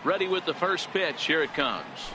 Ready with the first pitch. Here it comes.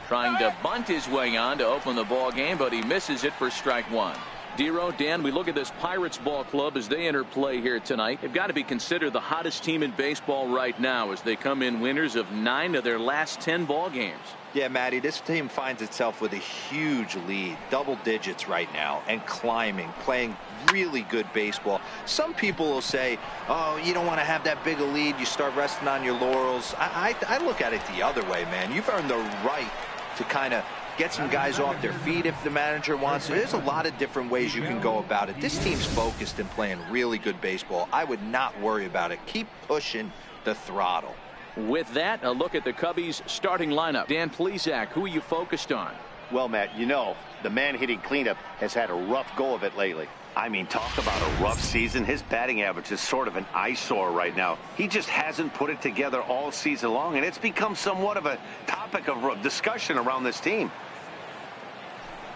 Trying to bunt his way on to open the ball game, but he misses it for strike one. Dero, Dan, we look at this Pirates ball club as they enter play here tonight. They've got to be considered the hottest team in baseball right now as they come in winners of 9 of their last 10 ball games. Yeah, Matty, this team finds itself with a huge lead, double digits right now, and climbing, playing really good baseball. Some people will say, oh, you don't want to have that big a lead, you start resting on your laurels. I look at it the other way, man. You've earned the right to kind of get some guys off their feet if the manager wants to. There's a lot of different ways you can go about it. This team's focused and playing really good baseball. I would not worry about it. Keep pushing the throttle. With that, a look at the Cubbies starting lineup. Dan Plesac, who are you focused on? Well, Matt, you know, the man hitting cleanup has had a rough go of it lately. I mean, talk about a rough season. His batting average is sort of an eyesore right now. He just hasn't put it together all season long, and it's become somewhat of a topic of discussion around this team.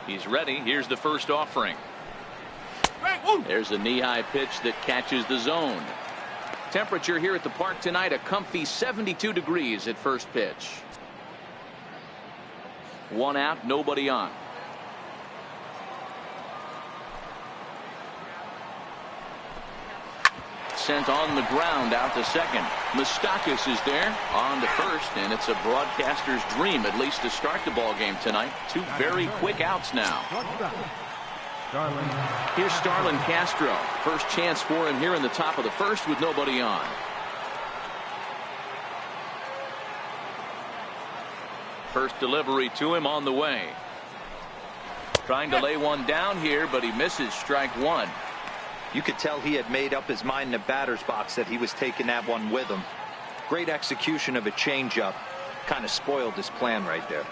He's ready. Here's the first offering. There's a knee-high pitch that catches the zone. Temperature here at the park tonight, a comfy 72 degrees at first pitch. 1 out, nobody on. Sent on the ground out to second. Moustakas is there on to first, and it's a broadcaster's dream at least to start the ball game tonight. 2 very quick outs now. Here's Starlin Castro. First chance for him here in the top of the first with nobody on. First delivery to him on the way. Trying to lay one down here, but he misses strike one. You could tell he had made up his mind in the batter's box that he was taking that one with him. Great execution of a changeup. Kind of spoiled his plan right there.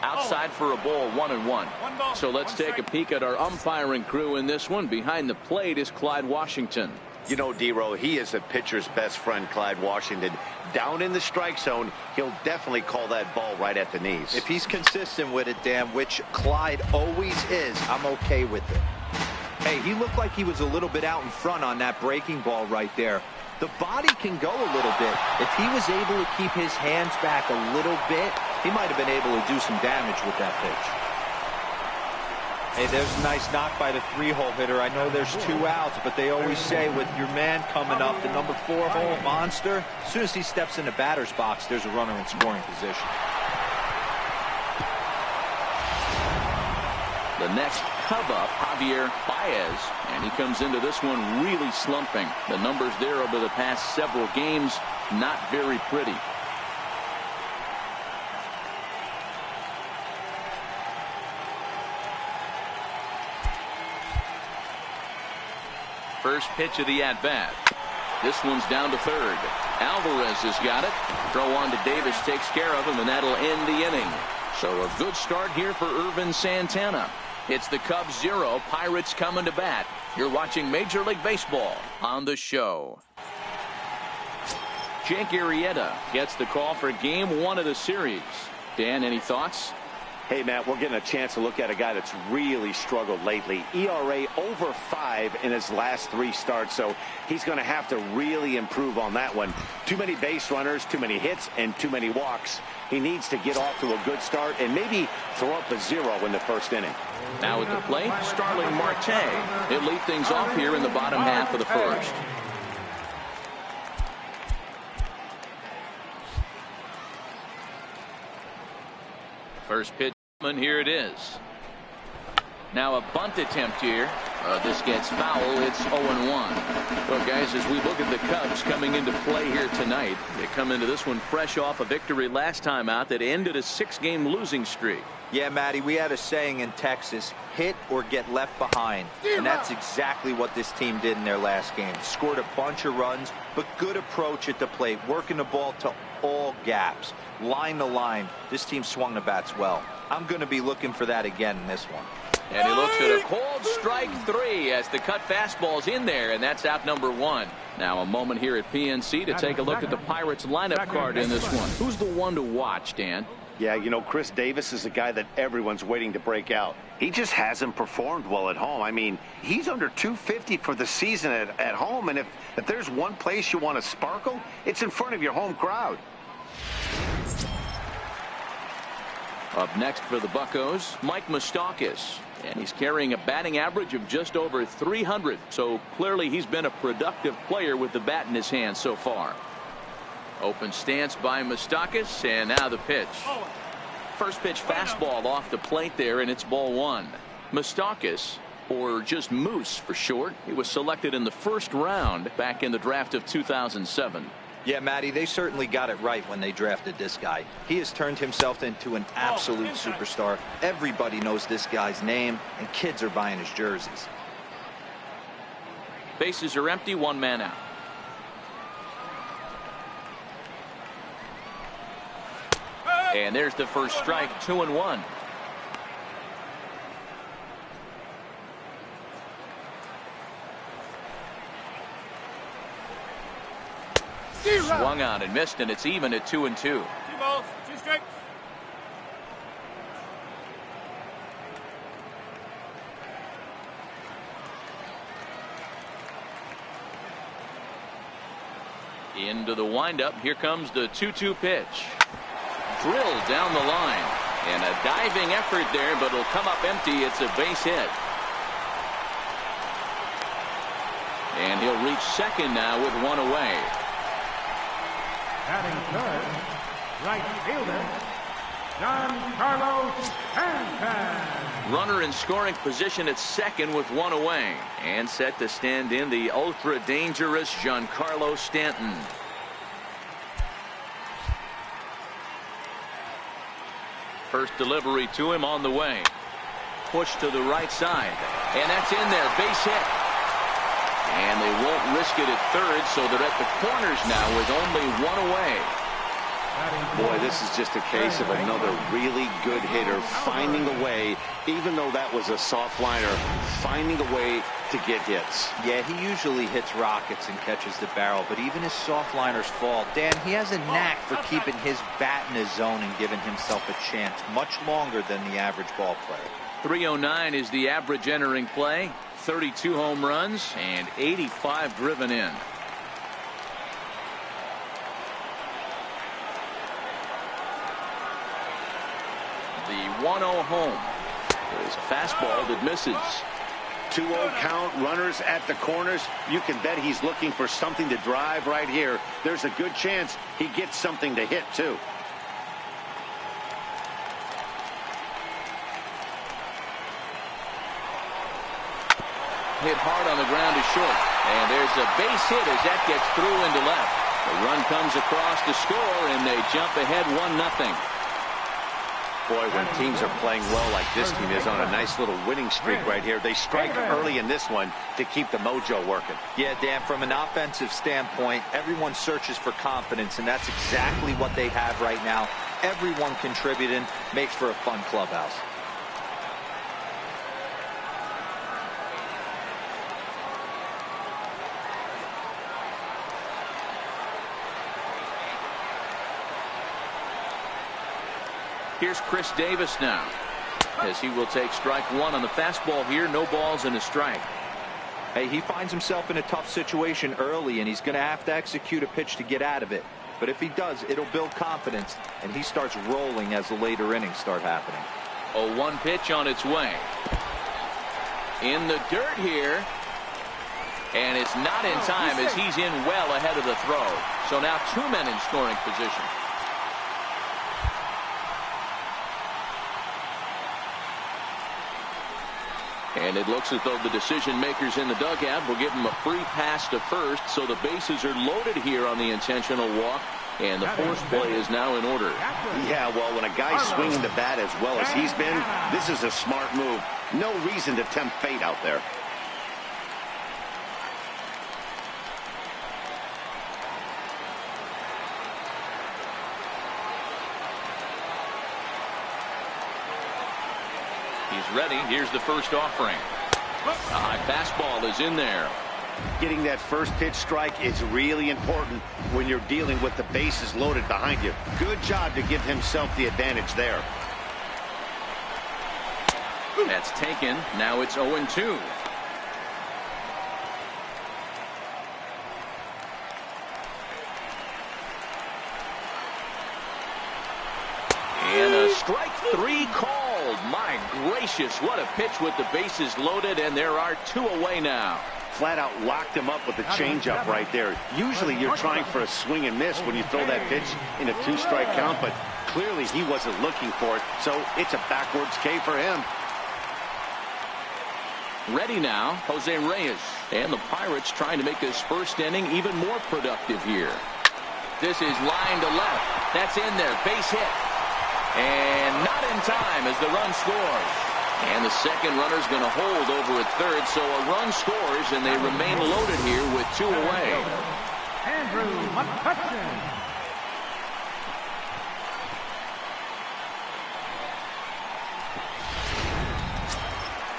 Outside for a ball, 1-1. So let's take a peek at our umpiring crew in this one. Behind the plate is Clyde Washington. You know, Dero, he is a pitcher's best friend, Clyde Washington. Down in the strike zone, he'll definitely call that ball right at the knees. If he's consistent with it, Dan, which Clyde always is, I'm okay with it. Hey, he looked like he was a little bit out in front on that breaking ball right there. The body can go a little bit. If he was able to keep his hands back a little bit, he might have been able to do some damage with that pitch. Hey, there's a nice knock by the 3-hole hitter. I know there's 2 outs, but they always say with your man coming up, the number 4-hole monster, as soon as he steps in the batter's box, there's a runner in scoring position. The next Cub up, Javier Baez, and he comes into this one really slumping. The numbers there over the past several games, not very pretty. First pitch of the at-bat. This one's down to third. Alvarez has got it. Throw on to Davis takes care of him, and that'll end the inning. So a good start here for Irvin Santana. It's the Cubs 0, Pirates coming to bat. You're watching Major League Baseball on the show. Jake Arrieta gets the call for game 1 of the series. Dan, any thoughts? Hey, Matt, we're getting a chance to look at a guy that's really struggled lately. ERA over 5 in his last 3 starts, so he's going to have to really improve on that one. Too many base runners, too many hits, and too many walks. He needs to get off to a good start and maybe throw up a 0 in the first inning. Now at the plate, Starling Marte. He'll lead things off here in the bottom half of the first. First pitch, and here it is. Now a bunt attempt here. This gets foul. It's 0-1. Well, guys, as we look at the Cubs coming into play here tonight, they come into this one fresh off a victory last time out that ended a 6-game losing streak. Yeah, Matty, we had a saying in Texas, hit or get left behind. And that's exactly what this team did in their last game. Scored a bunch of runs, but good approach at the plate, working the ball to all gaps, line to line. This team swung the bats well. I'm going to be looking for that again in this one. And he looks at a cold strike 3 as the cut fastball's in there, and that's out number 1. Now a moment here at PNC to take a look at the Pirates lineup card in this one. Who's the one to watch, Dan? Yeah, you know, Chris Davis is a guy that everyone's waiting to break out. He just hasn't performed well at home. I mean, he's under 250 for the season at home, and if there's one place you want to sparkle, it's in front of your home crowd. Up next for the Buccos, Mike Moustakas, and he's carrying a batting average of just over 300, so clearly he's been a productive player with the bat in his hand so far. Open stance by Moustakas, and now the pitch. First pitch fastball off the plate there, and it's ball one. Moustakas, or just Moose for short, he was selected in the first round back in the draft of 2007. Yeah, Matty, they certainly got it right when they drafted this guy. He has turned himself into an absolute superstar. Everybody knows this guy's name, and kids are buying his jerseys. Bases are empty, one man out. And there's the first strike, 2-1. Swung on and missed, and it's even at 2-2. 2 balls, 2 strikes. Into the windup. Here comes the 2-2 pitch. Drilled down the line, and a diving effort there, but it'll come up empty. It's a base hit, and he'll reach second now with one away. Batting third, right fielder, Giancarlo Stanton. Runner in scoring position at second with one away, and set to stand in the ultra dangerous Giancarlo Stanton. First delivery to him on the way. Push to the right side, and that's in there. Base hit. And they won't risk it at third, so they're at the corners now with only one away. Boy, this is just a case of another really good hitter finding a way, even though that was a soft liner, finding a way to get hits. Yeah, he usually hits rockets and catches the barrel, but even his soft liners fall. Dan, he has a knack for keeping his bat in his zone and giving himself a chance much longer than the average ball player. 309 is the average entering play. 32 home runs and 85 driven in. The 1-0 home. There's a fastball that misses. 2-0 count, runners at the corners. You can bet he's looking for something to drive right here. There's a good chance he gets something to hit too. Hit hard on the ground to short, and there's a base hit as that gets through into left. The run comes across to score, and they jump ahead 1-0. Boy, when teams are playing well like this team is on a nice little winning streak right here, they strike early in this one to keep the mojo working. Yeah, Dan, from an offensive standpoint, everyone searches for confidence, and that's exactly what they have right now. Everyone contributing makes for a fun clubhouse. Here's Chris Davis now, as he will take strike one on the fastball here. No balls and a strike. Hey, he finds himself in a tough situation early, and he's going to have to execute a pitch to get out of it. But if he does, it'll build confidence, and he starts rolling as the later innings start happening. 0-1 pitch on its way. In the dirt here, and it's not in time as he's in well ahead of the throw. So now 2 men in scoring position. And it looks as though the decision makers in the dugout will give him a free pass to first, so the bases are loaded here on the intentional walk, and the force play is now in order. Yeah, well, when a guy's swinging the bat as well as he's been, this is a smart move. No reason to tempt fate out there. He's ready. Here's the first offering. A high fastball is in there. Getting that first pitch strike is really important when you're dealing with the bases loaded behind you. Good job to give himself the advantage there. That's taken. Now it's 0-2. And a strike 3 called. My gracious, what a pitch with the bases loaded, and there are 2 away now. Flat out locked him up with a changeup right there. Usually you're trying for a swing and miss when you throw that pitch in a 2-strike count, but clearly he wasn't looking for it, so it's a backwards K for him. Ready now, Jose Reyes. And the Pirates trying to make this first inning even more productive here. This is line to left. That's in there. Base hit. And not in time as the run scores. And the second runner's going to hold over at third, so a run scores, and they remain loaded here with 2 away. Andrew McCutchen.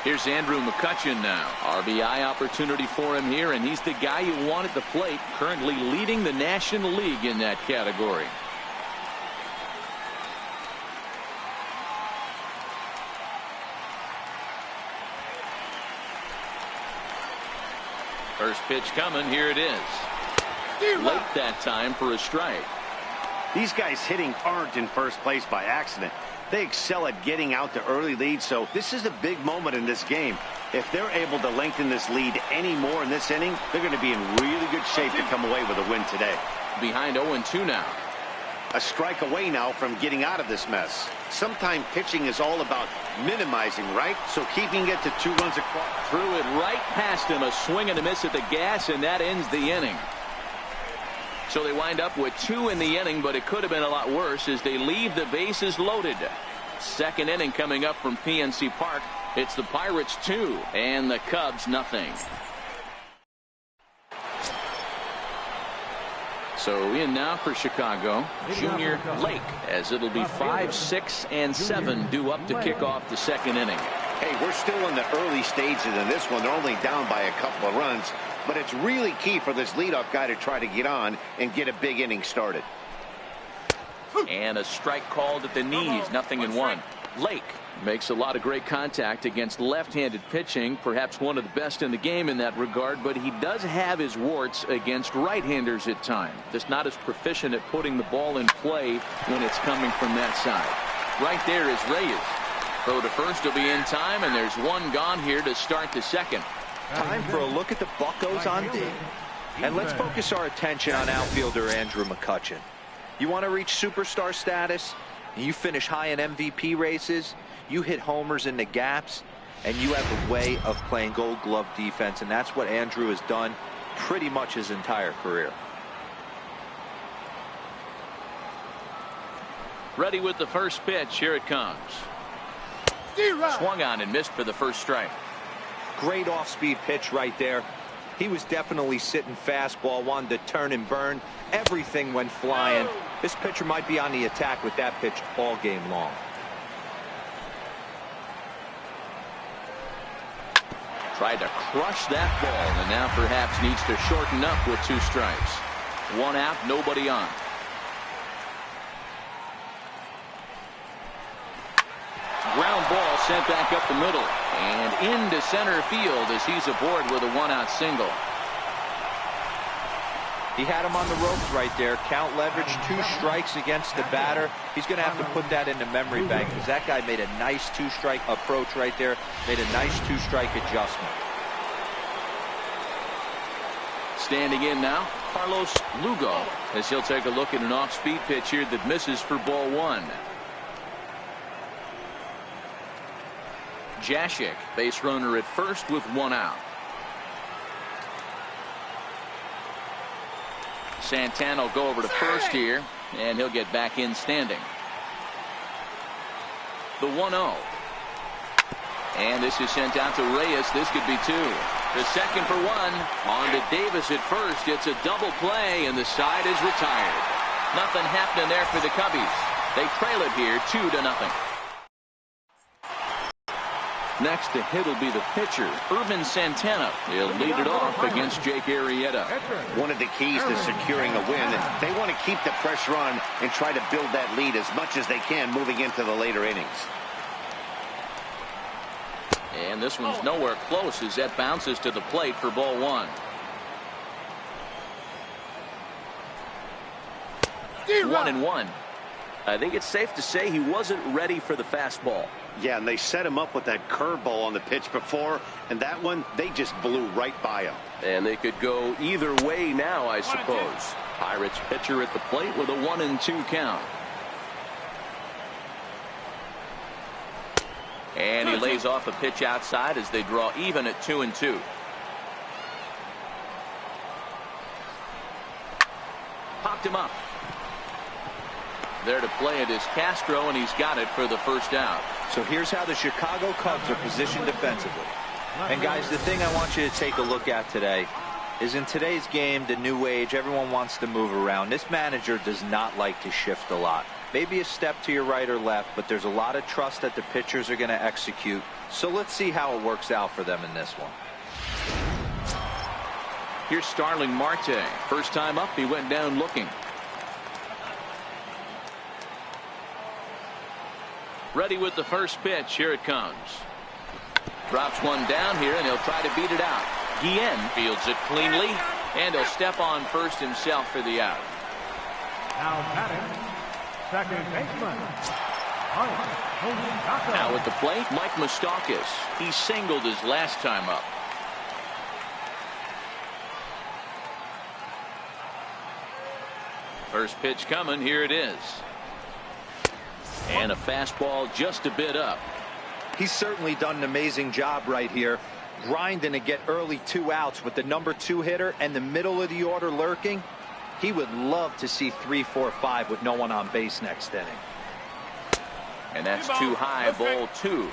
Here's Andrew McCutchen now. RBI opportunity for him here, and he's the guy you want at the plate, currently leading the National League in that category. First pitch coming. Here it is. Late that time for a strike. These guys hitting aren't in first place by accident. They excel at getting out to early leads, so this is a big moment in this game. If they're able to lengthen this lead any more in this inning, they're going to be in really good shape to come away with a win today. Behind 0-2 now. A strike away now from getting out of this mess. Sometimes pitching is all about minimizing, right? So keeping it to 2 runs across. Threw it right past him. A swing and a miss at the gas, and that ends the inning. So they wind up with 2 in the inning, but it could have been a lot worse as they leave the bases loaded. Second inning coming up from PNC Park. It's the Pirates 2 and the Cubs nothing. So in now for Chicago, Junior Lake, as it'll be 5, 6, and 7 due up to kick off the second inning. Hey, we're still in the early stages in this one. They're only down by a couple of runs, but it's really key for this leadoff guy to try to get on and get a big inning started. And a strike called at the knees, 0-1. Lake makes a lot of great contact against left-handed pitching, perhaps one of the best in the game in that regard, but he does have his warts against right-handers at times. Just not as proficient at putting the ball in play when it's coming from that side. Right there is Reyes. Throw to first will be in time, and there's 1 gone here to start the second. Time for a look at the Buccos on D. And let's focus our attention on outfielder Andrew McCutchen. You want to reach superstar status? You finish high in MVP races, you hit homers in the gaps, and you have a way of playing Gold Glove defense, and that's what Andrew has done pretty much his entire career. Ready with the first pitch. Here it comes. Swung on and missed for the first strike. Great off-speed pitch right there. He was definitely sitting fastball, wanted to turn and burn. Everything went flying. This pitcher might be on the attack with that pitch all game long. Tried to crush that ball, and now perhaps needs to shorten up with 2 strikes. 1 out, nobody on. Ground ball sent back up the middle and into center field as he's aboard with a 1-out single. He had him on the ropes right there. Count leverage, 2 strikes against the batter. He's going to have to put that in the memory bank because that guy made a nice 2-strike approach right there. Made a nice 2-strike adjustment. Standing in now, Carlos Lugo, as he'll take a look at an off-speed pitch here that misses for ball 1. Jashik, base runner at first with 1 out. Santana will go over to first here, and he'll get back in standing. The 1-0. And this is sent out to Reyes. This could be 2. The second for 1. On to Davis at first. It's a double play, and the side is retired. Nothing happening there for the Cubbies. They trail it here 2-0. Next to hit will be the pitcher, Irvin Santana. He'll lead it off against Jake Arrieta. One of the keys to securing a win, they want to keep the pressure on and try to build that lead as much as they can moving into the later innings. And this one's nowhere close as that bounces to the plate for ball one. 1-1. I think it's safe to say he wasn't ready for the fastball. Yeah, and they set him up with that curveball on the pitch before, and that one, they just blew right by him. And they could go either way now, I suppose. Pirates pitcher at the plate with a 1-2 count. And he lays off a pitch outside as they draw even at 2-2. Popped him up. There to play it is Castro, and he's got it for the first out. So here's how the Chicago Cubs are positioned defensively. And guys, the thing I want you to take a look at today is in today's game, the new age, everyone wants to move around. This manager does not like to shift a lot. Maybe a step to your right or left, but there's a lot of trust that the pitchers are going to execute. So let's see how it works out for them in this one. Here's Starling Marte. First time up, he went down looking. Ready with the first pitch. Here it comes. Drops one down here, and he'll try to beat it out. Guillen fields it cleanly, and he'll step on first himself for the out. Now batting, second baseman. Now at the plate, Mike Moustakas. He singled his last time up. First pitch coming. Here it is. And a fastball just a bit up. He's certainly done an amazing job right here, grinding to get early 2 outs with the #2 hitter and the middle of the order lurking. He would love to see 3, 4, 5 with no one on base next inning. And that's too high, ball 2.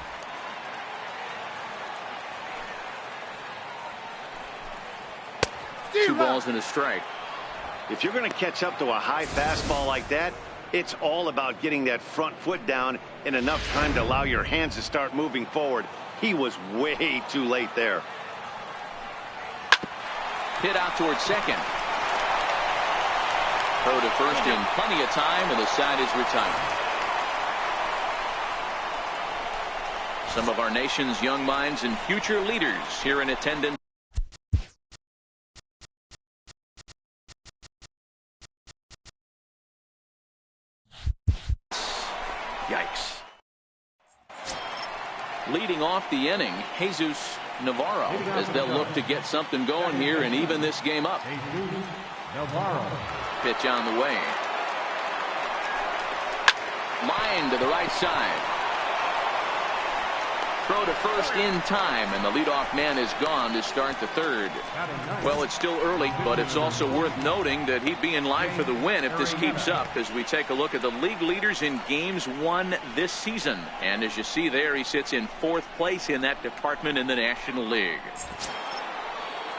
Two balls and a strike. If you're going to catch up to a high fastball like that, it's all about getting that front foot down in enough time to allow your hands to start moving forward. He was way too late there. Hit out towards second. Throw to first in plenty of time, and the side is retired. Some of our nation's young minds and future leaders here in attendance. Yikes. Leading off the inning, Jesus Navarro, as they'll look to get something going here and even this game up. Pitch on the way. Line to the right side. Throw to first in time, and the leadoff man is gone to start the third. Well, it's still early, but it's also worth noting that he'd be in line for the win if this keeps up as we take a look at the league leaders in games won this season. And as you see there, he sits in 4th place in that department in the National League.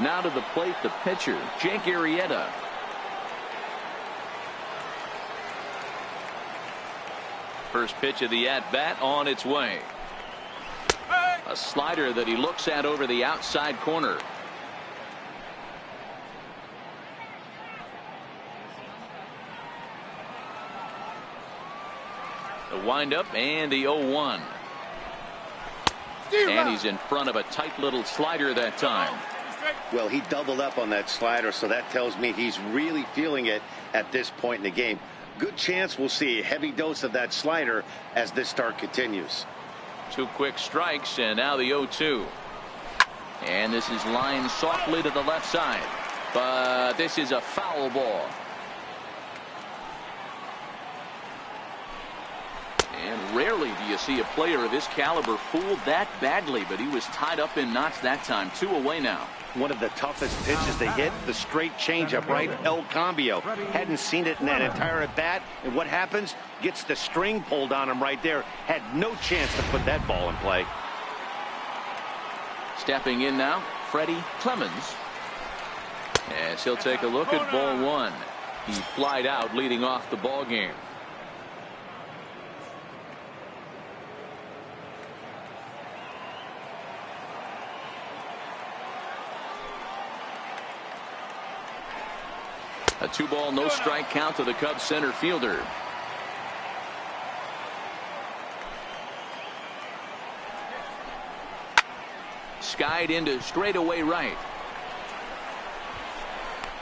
Now to the plate, the pitcher, Jake Arrieta. First pitch of the at-bat on its way. A slider that he looks at over the outside corner. The windup and the 0-1. And he's in front of a tight little slider that time. Well, he doubled up on that slider, so that tells me he's really feeling it at this point in the game. Good chance we'll see a heavy dose of that slider as this start continues. 2 quick strikes, and now the 0-2. And this is lined softly to the left side. But this is a foul ball. And rarely do you see a player of his caliber fooled that badly, but he was tied up in knots that time. 2 away now. One of the toughest pitches to hit, the straight changeup, right? El Cambio. Hadn't seen it in that entire at bat. And what happens? Gets the string pulled on him right there. Had no chance to put that ball in play. Stepping in now, Freddie Clemens. As he'll take a look at ball 1. He flied out leading off the ball game. A 2-ball, no strike count to the Cubs center fielder. Skied into straightaway right.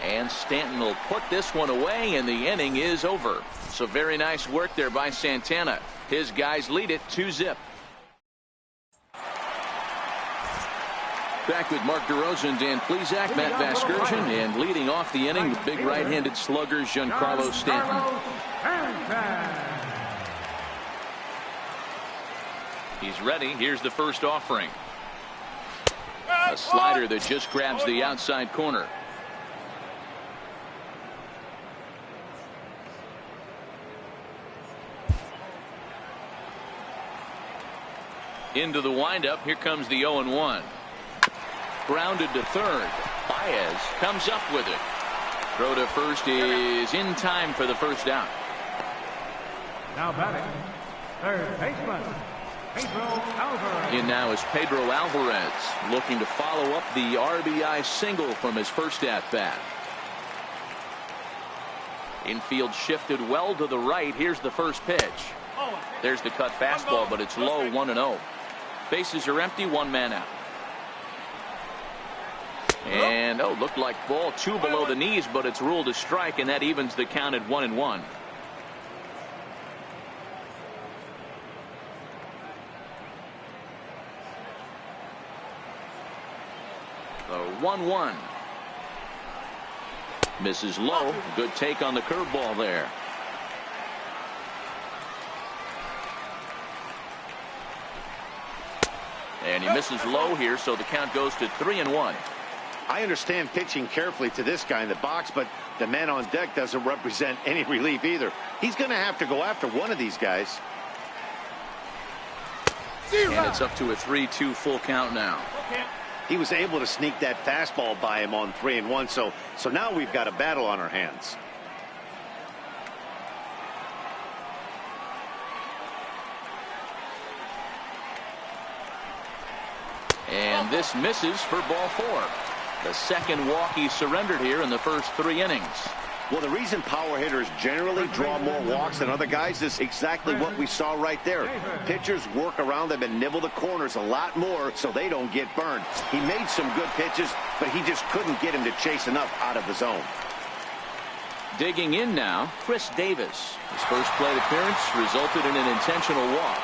And Stanton will put this one away, and the inning is over. So very nice work there by Santana. His guys lead it 2-0. Back with Mark DeRosa and Dan Plesac, Matt Vasgersian, and leading off the inning, the big right-handed slugger, Giancarlo Stanton. He's ready. Here's the first offering. A slider that just grabs the outside corner. Into the windup. Here comes the 0-1. Grounded to third. Baez comes up with it. Throw to first is in time for the first out. Now batting, third baseman, Pedro Alvarez. In now is Pedro Alvarez, looking to follow up the RBI single from his first at-bat. Infield shifted well to the right. Here's the first pitch. There's the cut fastball, but it's low, 1-0. Bases are empty, one man out. And looked like ball 2 below the knees, but it's ruled a strike, and that evens the count at 1-1. The 1-1. Misses low. Good take on the curveball there. And he misses low here, so the count goes to 3-1. I understand pitching carefully to this guy in the box, but the man on deck doesn't represent any relief either. He's going to have to go after one of these guys. And it's up to a 3-2 full count now. He was able to sneak that fastball by him on 3-1, so now we've got a battle on our hands. And this misses for ball 4. The second walk he surrendered here in the first 3 innings. Well, the reason power hitters generally draw more walks than other guys is exactly what we saw right there. Pitchers work around them and nibble the corners a lot more so they don't get burned. He made some good pitches, but he just couldn't get him to chase enough out of the zone. Digging in now, Chris Davis. His first plate appearance resulted in an intentional walk.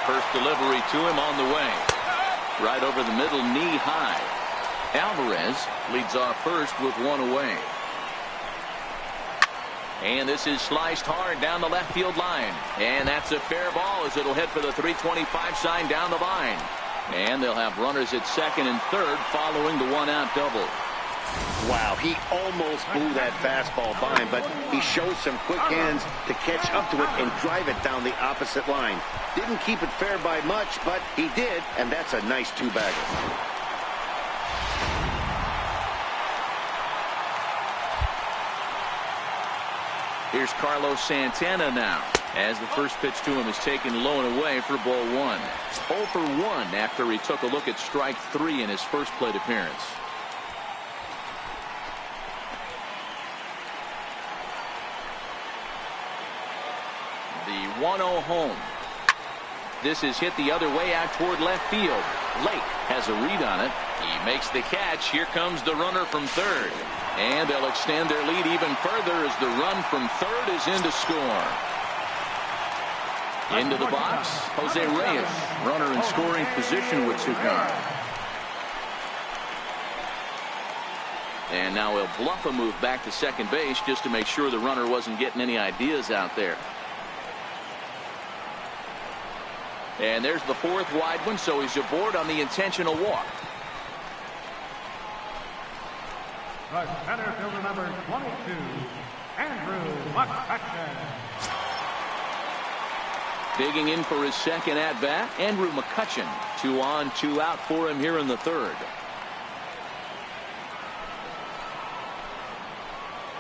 First delivery to him on the way. Right over the middle, knee high. Alvarez leads off first with 1 away. And this is sliced hard down the left field line. And that's a fair ball as it'll hit for the 325 sign down the line. And they'll have runners at second and third following the 1-out double. Wow, he almost blew that fastball by him, but he shows some quick hands to catch up to it and drive it down the opposite line. Didn't keep it fair by much, but he did, and that's a nice 2-bagger. Here's Carlos Santana now, as the first pitch to him is taken low and away for ball 1. 0 for 1 after he took a look at strike 3 in his first plate appearance. The 1-0 home. This is hit the other way out toward left field. Lake has a read on it. He makes the catch. Here comes the runner from third. And they'll extend their lead even further as the run from third is in to score. Into the box, Jose Reyes, runner in scoring position with 2 cars. And now he'll bluff a move back to second base just to make sure the runner wasn't getting any ideas out there. And there's the 4th wide one, so he's aboard on the intentional walk. The center fielder number 22, Andrew McCutchen. Digging in for his second at-bat, Andrew McCutchen. 2 on, 2 out for him here in the third.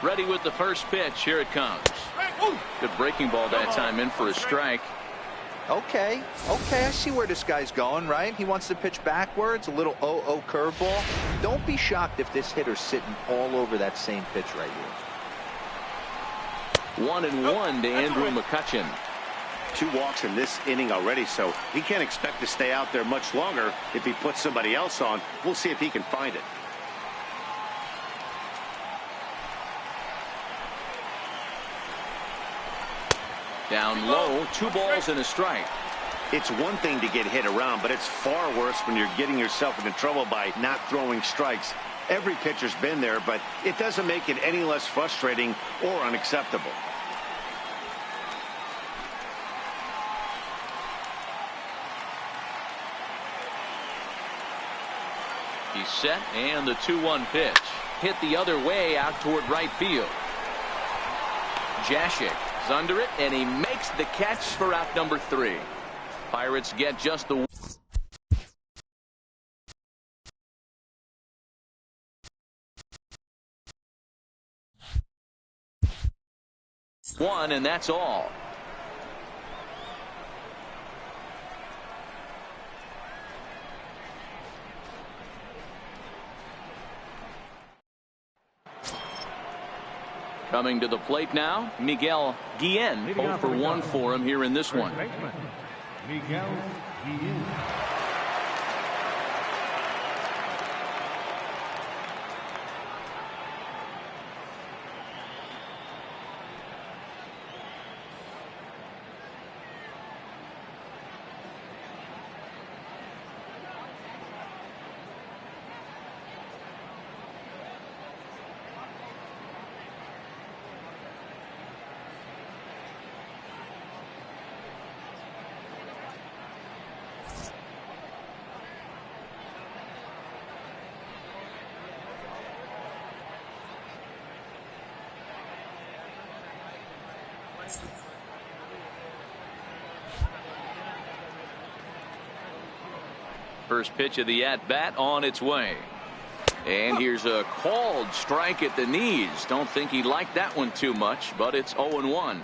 Ready with the first pitch. Here it comes. Good breaking ball that time in for a strike. Okay, I see where this guy's going, right? He wants to pitch backwards, a little 0-0 curveball. Don't be shocked if this hitter's sitting all over that same pitch right here. 1-1 to Andrew McCutchen. 2 walks in this inning already, so he can't expect to stay out there much longer. If he puts somebody else on, we'll see if he can find it. Down low, 2 balls and a strike. It's one thing to get hit around, but it's far worse when you're getting yourself into trouble by not throwing strikes. Every pitcher's been there, but it doesn't make it any less frustrating or unacceptable. He's set, and the 2-1 pitch. Hit the other way out toward right field. Jashik is under it, and he makes the catch for out number 3. Pirates get just the one, and that's all. Coming to the plate now, Miguel Guillen. 0 for 1 for him here in this one. Miguel Guillen. First pitch of the at-bat on its way. And here's a called strike at the knees. Don't think he liked that one too much, but it's 0-1.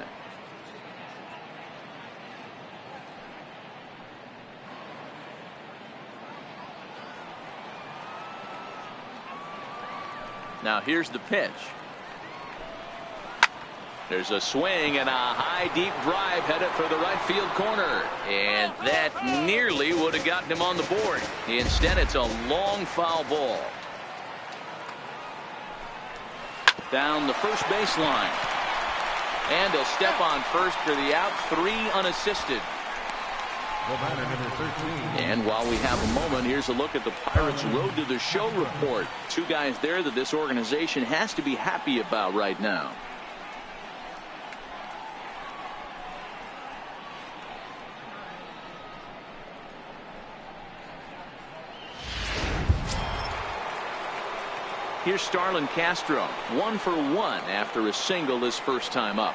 Now here's the pitch. There's a swing and a high deep drive headed for the right field corner, and that nearly would have gotten him on the board. Instead, it's a long foul ball down the first baseline, and he'll step on first for the out. 3 unassisted. And while we have a moment, here's a look at the Pirates' road to the show report. 2 guys there that this organization has to be happy about right now. Here's Starlin Castro, 1 for 1 after a single his first time up.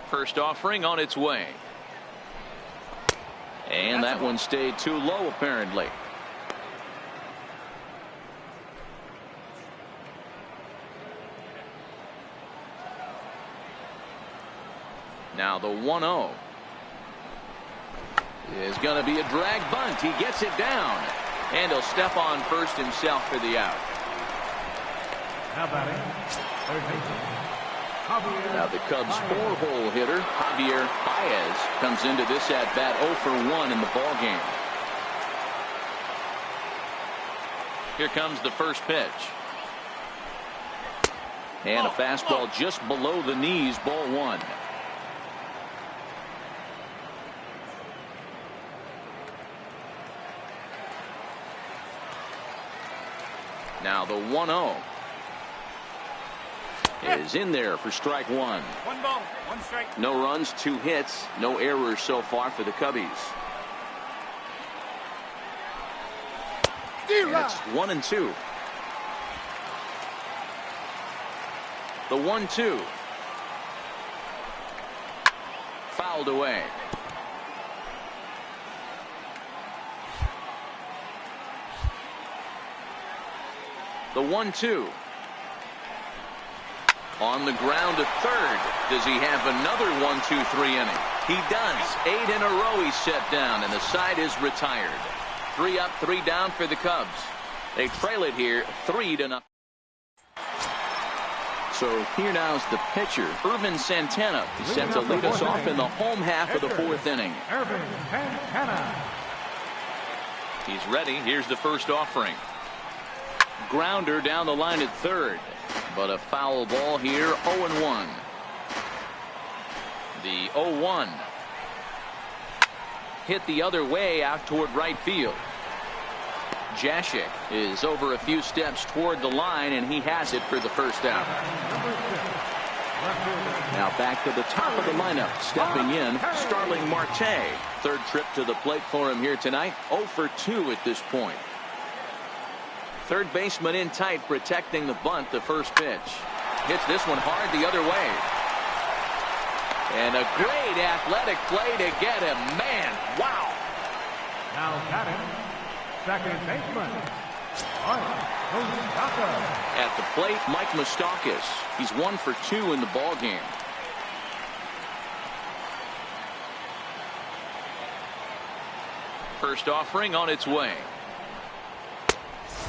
First offering on its way. And that one stayed too low, apparently. Now the 1-0 is going to be a drag bunt. He gets it down, and he'll step on first himself for the out. Now batting, third baseman, Now the Cubs' 4-hole hitter, Javier Baez, comes into this at-bat 0 for 1 in the ball game. Here comes the first pitch. And a fastball just below the knees, ball 1. Now the 1-0 is in there for strike 1. 1 ball, 1 strike. No runs, 2 hits, no errors so far for the Cubbies. And it's 1-2. The 1-2 fouled away. The 1-2 on the ground to third. Does he have another 1-2-3 inning? He does. 8 in a row he's set down, and the side is retired. 3 up, 3 down for the Cubs. They trail it here 3-0. So here now is the pitcher, Irvin Santana. He's set to lead us off in the home half of the 4th inning. Irvin Santana. He's ready. Here's the first offering. Grounder down the line at third, but a foul ball here. 0-1. The 0-1 hit the other way out toward right field. Jashik is over a few steps toward the line, and he has it for the first out. Now back to the top of the lineup, stepping in, Starling Marte. Third trip to the plate for him here tonight. 0 for 2 at this point. Third baseman in tight, protecting the bunt. The first pitch hits this one hard the other way, and a great athletic play to get him. Man, wow. Now batting, second baseman, at the plate, Mike Moustakas. He's 1 for 2 in the ball game. First offering on its way.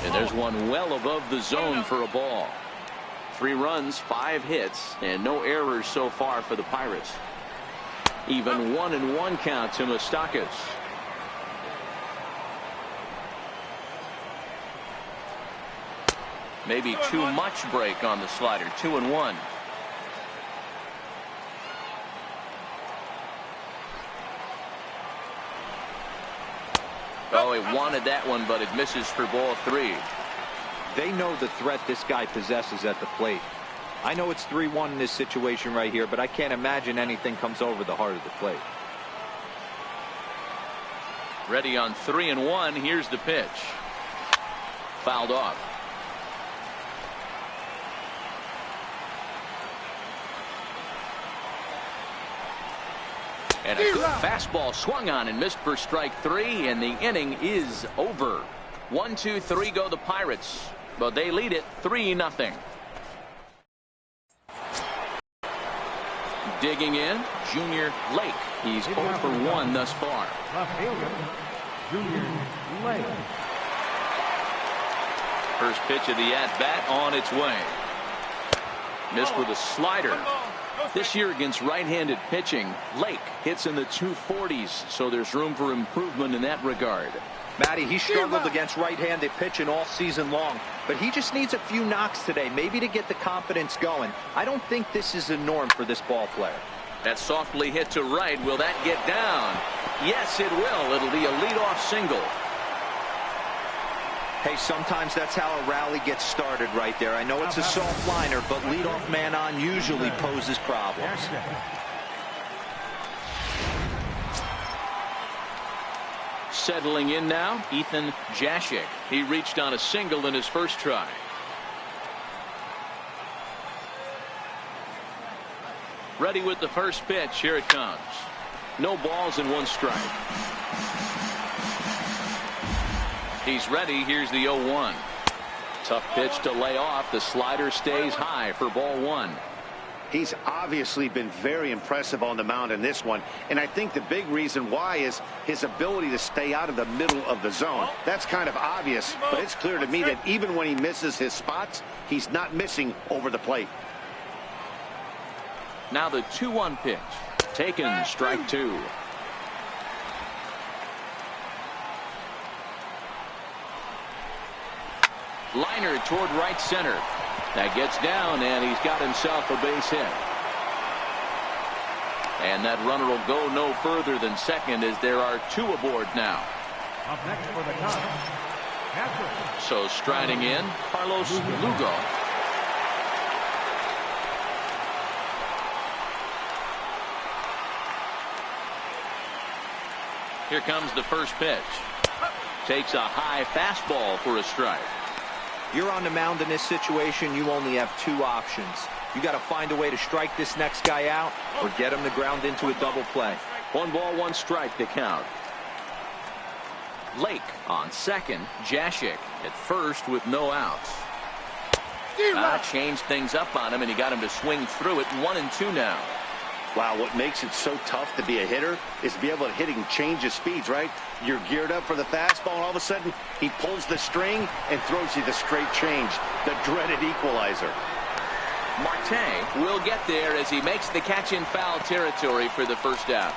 And there's one well above the zone for a ball. 3 runs, 5 hits, and no errors so far for the Pirates. Even 1-1 count to Moustakas. Maybe too much break on the slider. 2-1. Oh, he wanted that one, but it misses for ball 3. They know the threat this guy possesses at the plate. I know it's 3-1 in this situation right here, but I can't imagine anything comes over the heart of the plate. Ready on 3-1. Here's the pitch. Fouled off. And a good fastball swung on and missed for strike 3, and the inning is over. 1-2-3 go the Pirates, but they lead it 3-0. Digging in, Junior Lake. He's 0 for 1 thus far. left fielder, Junior Lake. First pitch of the at-bat on its way. Missed with a slider. This year against right-handed pitching, Lake hits in the 240s, so there's room for improvement in that regard. Matty, he struggled against right-handed pitching all season long, but he just needs a few knocks today, maybe to get the confidence going. I don't think this is a norm for this ball player. That softly hit to right. Will that get down? Yes, it will. It'll be a leadoff single. Hey, sometimes that's how a rally gets started right there. I know it's a soft liner, but leadoff man on usually poses problems. Settling in now, Ethan Jashik. He reached on a single in his first try. Ready with the first pitch. Here it comes. No balls and 1 strike. He's ready. Here's the 0-1. Tough pitch to lay off. The slider stays high for ball 1. He's obviously been very impressive on the mound in this one, and I think the big reason why is his ability to stay out of the middle of the zone. That's kind of obvious, but it's clear to me that even when he misses his spots, he's not missing over the plate. Now the 2-1 pitch. Taken, strike 2. Liner toward right center. That gets down, and he's got himself a base hit. And that runner will go no further than second, as there are 2 aboard now. Up next for the Cubs, catcher. So striding in, Carlos Lugo. Here comes the first pitch. Takes a high fastball for a strike. You're on the mound in this situation, you only have 2 options. You got to find a way to strike this next guy out or get him to ground into a double play. 1 ball, 1 strike to count. Lake on second. Jashik at first with no outs. Changed things up on him, and he got him to swing through it. 1-2 now. Wow, what makes it so tough to be a hitter is to be able to hitting change of speeds, right? You're geared up for the fastball, and all of a sudden, he pulls the string and throws you the straight change, the dreaded equalizer. Marte will get there as he makes the catch in foul territory for the first out.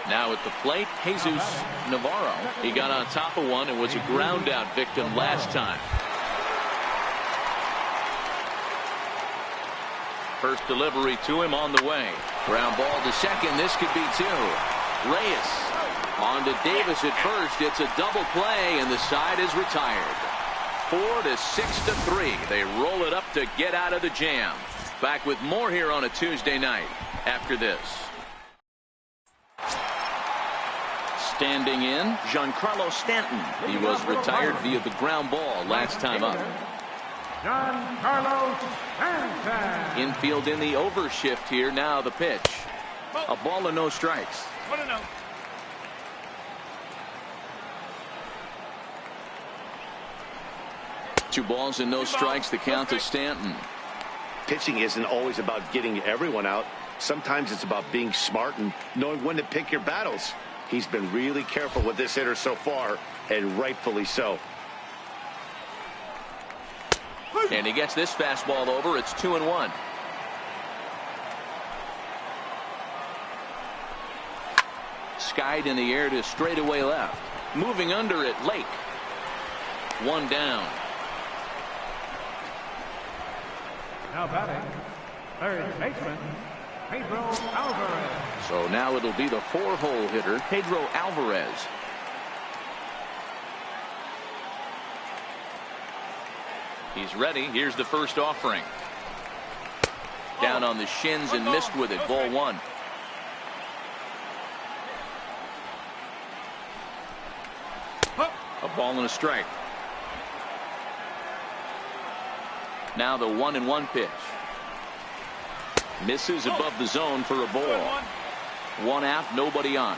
Now at the plate, Jesus Navarro. He got on top of one and was a ground out victim last time. First delivery to him on the way. Ground ball to second. This could be 2. Reyes on to Davis at first. It's a double play, and the side is retired. 4-6-3. They roll it up to get out of the jam. Back with more here on a Tuesday night after this. Standing in, Giancarlo Stanton. He was retired via the ground ball last time up. Giancarlo Stanton. Infield in the overshift here. Now the pitch. A ball and no strikes. 1-0. 2 balls and no strikes. The count to Stanton. Pitching isn't always about getting everyone out. Sometimes it's about being smart and knowing when to pick your battles. He's been really careful with this hitter so far, and rightfully so. And he gets this fastball over. It's 2-1. Skied in the air to straightaway left. Moving under it, Lake. 1 down. Now batting, third baseman, Pedro Alvarez. So now it'll be the 4-hole hitter, Pedro Alvarez. He's ready. Here's the first offering. Down on the shins and missed with it. Ball 1. A ball and a strike. Now the 1-1 pitch. Misses above the zone for a ball. 1 out, nobody on.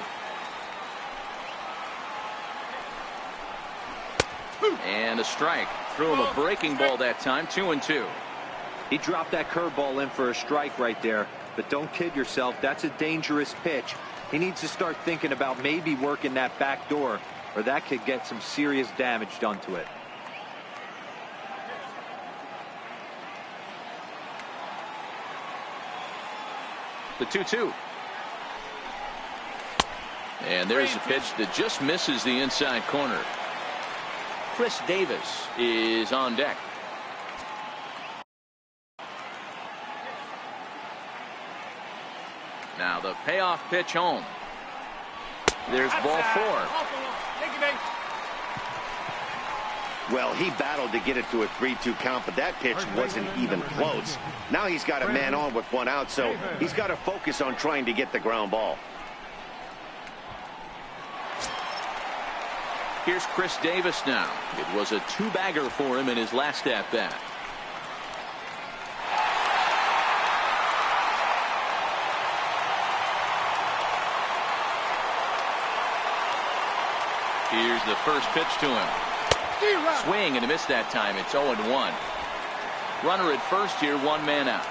And a strike. Threw him a breaking ball that time. 2-2. He dropped that curveball in for a strike right there. But don't kid yourself. That's a dangerous pitch. He needs to start thinking about maybe working that back door, or that could get some serious damage done to it. The 2-2. And there's a pitch that just misses the inside corner. Chris Davis is on deck. Now the payoff pitch home. There's ball 4. Well, he battled to get it to a 3-2 count, but that pitch wasn't even close. Now he's got a man on with 1 out, so he's got to focus on trying to get the ground ball. Here's Chris Davis now. It was a 2-bagger for him in his last at-bat. Here's the first pitch to him. Swing and a miss that time. It's 0-1. Runner at first here, 1 man out.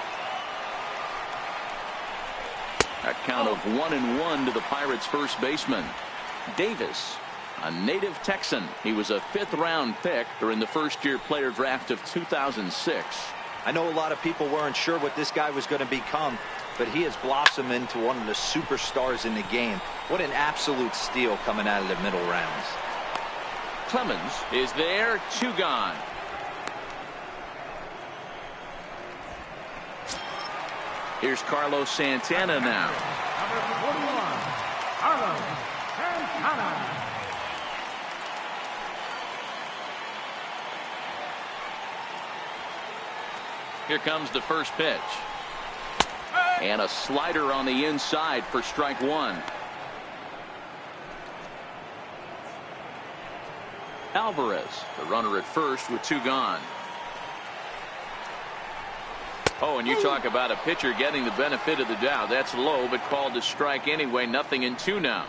A count of 1-1 to the Pirates' first baseman. Davis, a native Texan. He was a 5th-round pick during the first-year player draft of 2006. I know a lot of people weren't sure what this guy was going to become, but he has blossomed into one of the superstars in the game. What an absolute steal coming out of the middle rounds. Clemens is there, 2 gone. Here's Carlos Santana now. Number 41, Carlos Santana. Here comes the first pitch. And a slider on the inside for strike 1. Alvarez, the runner at first with 2 gone. Oh, and you talk about a pitcher getting the benefit of the doubt. That's low, but called to strike anyway. 0-2 now.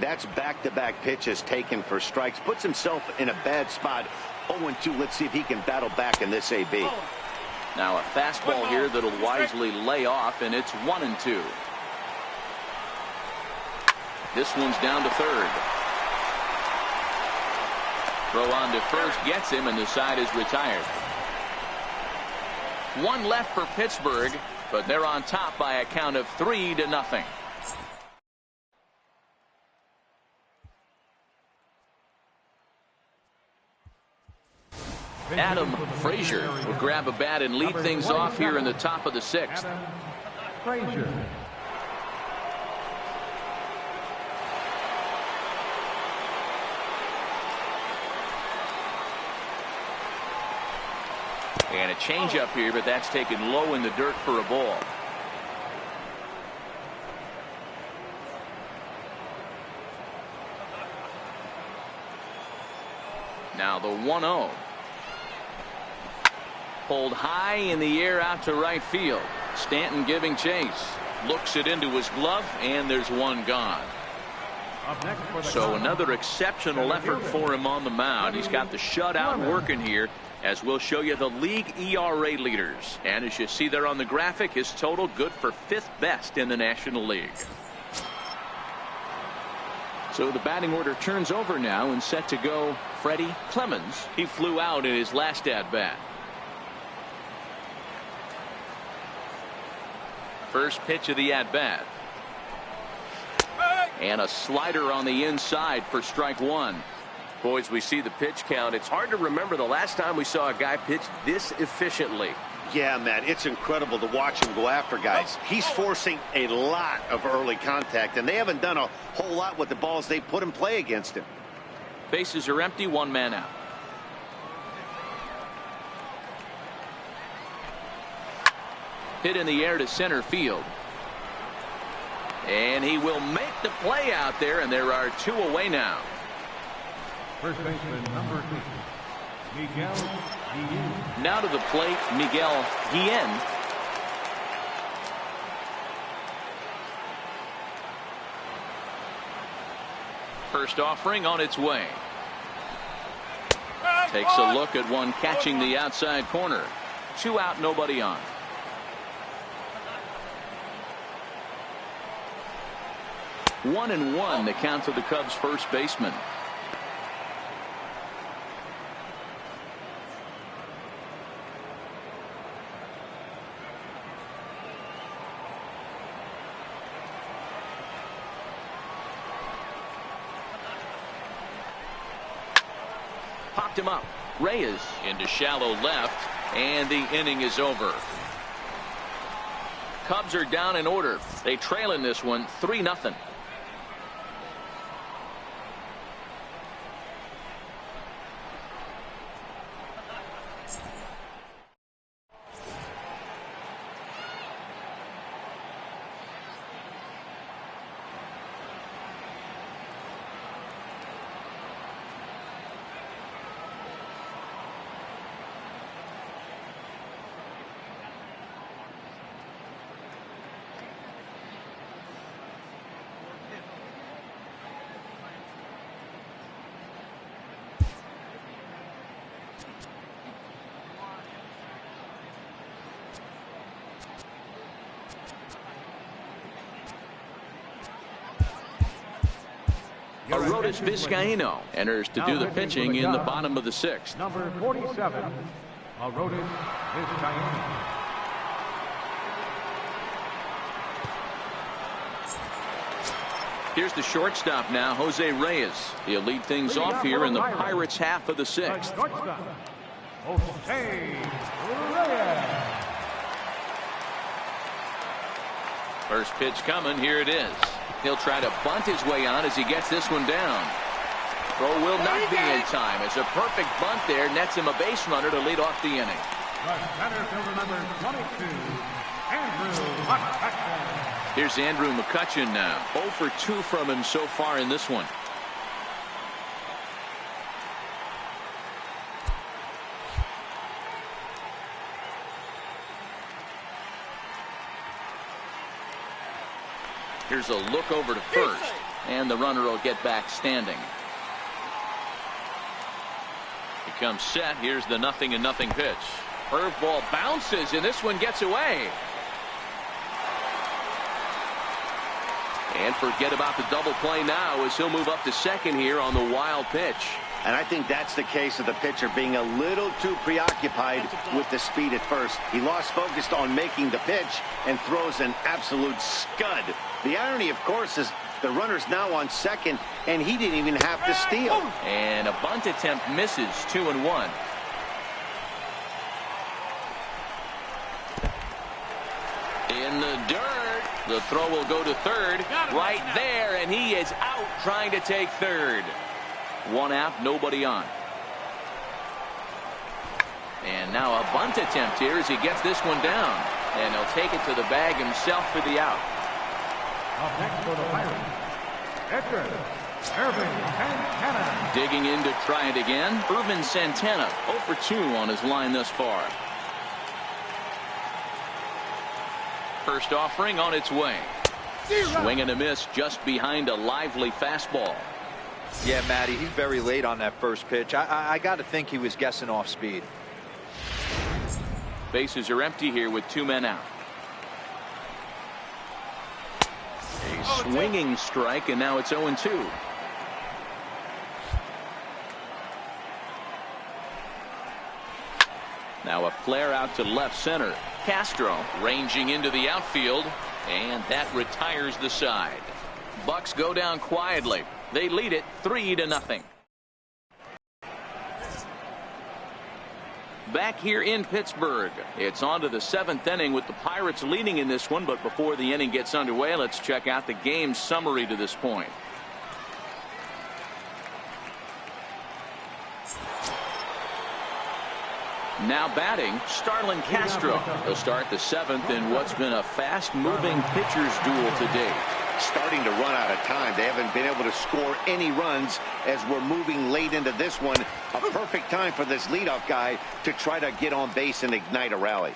That's back-to-back pitches taken for strikes. Puts himself in a bad spot. 0-2. Let's see if he can battle back in this AB. Now a fastball here that'll wisely lay off, and it's 1-2. This one's down to third. Throw on to first gets him, and the side is retired. 1 left for Pittsburgh, but they're on top by a count of 3-0. Adam Frazier will grab a bat and lead things off here in the top of the 6th. Adam Frazier. And a changeup here, but that's taken low in the dirt for a ball. Now the 1-0. Pulled high in the air out to right field. Stanton giving chase. Looks it into his glove, and there's 1 gone. So another exceptional effort for him on the mound. He's got the shutout working here, as we'll show you the league ERA leaders. And as you see there on the graphic, his total good for 5th best in the National League. So the batting order turns over now, and set to go Freddie Clemens. He flew out in his last at-bat. First pitch of the at-bat. And a slider on the inside for strike 1. Boys, we see the pitch count. It's hard to remember the last time we saw a guy pitch this efficiently. Yeah, Matt, it's incredible to watch him go after guys. He's forcing a lot of early contact, and they haven't done a whole lot with the balls they put in play against him. Bases are empty, 1 man out. Hit in the air to center field. And he will make the play out there, and there are 2 away now. First baseman number 2, Miguel Guillen. Now to the plate, Miguel Guillen. First offering on its way. Takes a look at one catching the outside corner. 2 out, nobody on. One and one, the count to the Cubs first baseman. Popped him up. Reyes into shallow left, and the inning is over. Cubs are down in order. They trail in this one 3-0. Arodys Vizcaíno enters to do the pitching in the bottom of the 6th. Number 47, A rodent is Diana. Here's the shortstop now, Jose Reyes. He'll lead things off here in the Pirates' half of the sixth. Jose Reyes. First pitch coming. Here it is. He'll try to bunt his way on as he gets this one down. Throw will not be in time. It's a perfect bunt there. Nets him a base runner to lead off the inning. The center fielder number 22, Andrew McCutchen. Here's Andrew McCutchen now. 0 for 2 from him so far in this one. Here's a look over to first, and the runner will get back standing. He comes set. Here's the 0-0 pitch. Curveball bounces, and this one gets away. And forget about the double play now as he'll move up to second here on the wild pitch. And I think that's the case of the pitcher being a little too preoccupied with the speed at first. He lost focus on making the pitch and throws an absolute scud. The irony, of course, is the runner's now on second, and he didn't even have to steal. And a bunt attempt misses. 2-1. In the dirt. The throw will go to third. Right there, and he is out trying to take third. One out, nobody on. And now a bunt attempt here as he gets this one down. And he'll take it to the bag himself for the out. Up next for the Pirates, Edgar Irvin Santana. Digging in to try it again. Irvin Santana 0 for 2 on his line thus far. First offering on its way. Swing and a miss just behind a lively fastball. Yeah, Matty, he's very late on that first pitch. I got to think he was guessing off speed. Bases are empty here with 2 men out. A swinging strike, and now it's 0-2. Now a flare out to left center. Castro ranging into the outfield, and that retires the side. Bucks go down quietly. They lead it 3-0. Back here in Pittsburgh, it's on to the 7th inning with the Pirates leading in this one. But before the inning gets underway, let's check out the game summary to this point. Now batting, Starlin Castro. He'll start the 7th in what's been a fast-moving pitcher's duel to date. Starting to run out of time. They haven't been able to score any runs as we're moving late into this one. A perfect time for this leadoff guy to try to get on base and ignite a rally.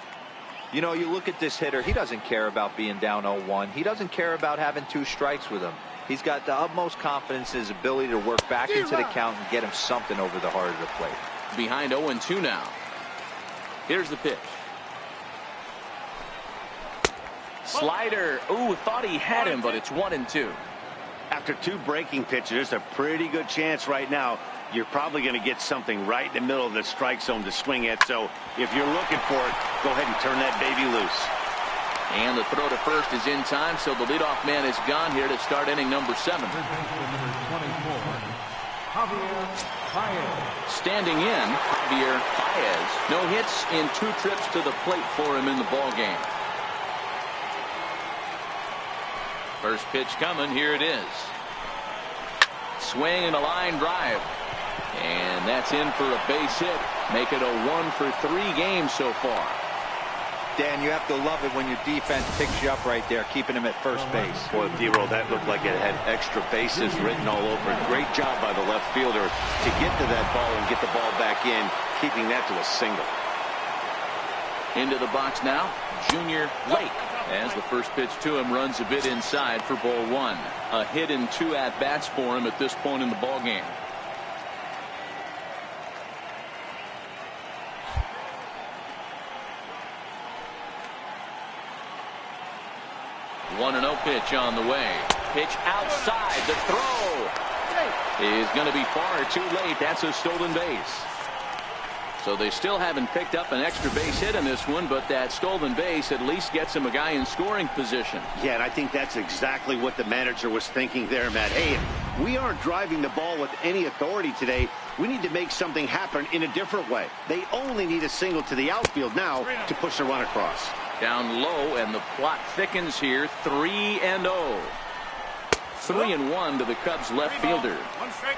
You know, you look at this hitter, he doesn't care about being down 0-1. He doesn't care about having 2 strikes with him. He's got the utmost confidence in his ability to work back into the count and get him something over the heart of the plate. Behind 0-2 now. Here's the pitch. Slider. Ooh, thought he had him, but it's 1-2. After 2 breaking pitches, there's a pretty good chance right now you're probably going to get something right in the middle of the strike zone to swing at. So if you're looking for it, go ahead and turn that baby loose. And the throw to first is in time, so the leadoff man is gone here to start inning number 7. Standing in, Javier Baez. No hits in 2 trips to the plate for him in the ball game. First pitch coming. Here it is. Swing and a line drive. And that's in for a base hit. Make it a 1 for 3 games so far. Dan, you have to love it when your defense picks you up right there, keeping him at first base. Boy, D-Roll, that looked like it had extra bases written all over it. Great job by the left fielder to get to that ball and get the ball back in, keeping that to a single. Into the box now, Junior Lake. As the first pitch to him runs a bit inside for ball 1. A hit in 2 at-bats for him at this point in the ball game. One 1-0 pitch on the way. Pitch outside. The throw is going to be far too late. That's a stolen base. So they still haven't picked up an extra base hit in this one, but that stolen base at least gets him a guy in scoring position. Yeah, and I think that's exactly what the manager was thinking there, Matt. Hey, if we aren't driving the ball with any authority today, we need to make something happen in a different way. They only need a single to the outfield now to push a run across. Down low, and the plot thickens here. 3-0. 3-1 to the Cubs left fielder. One strike.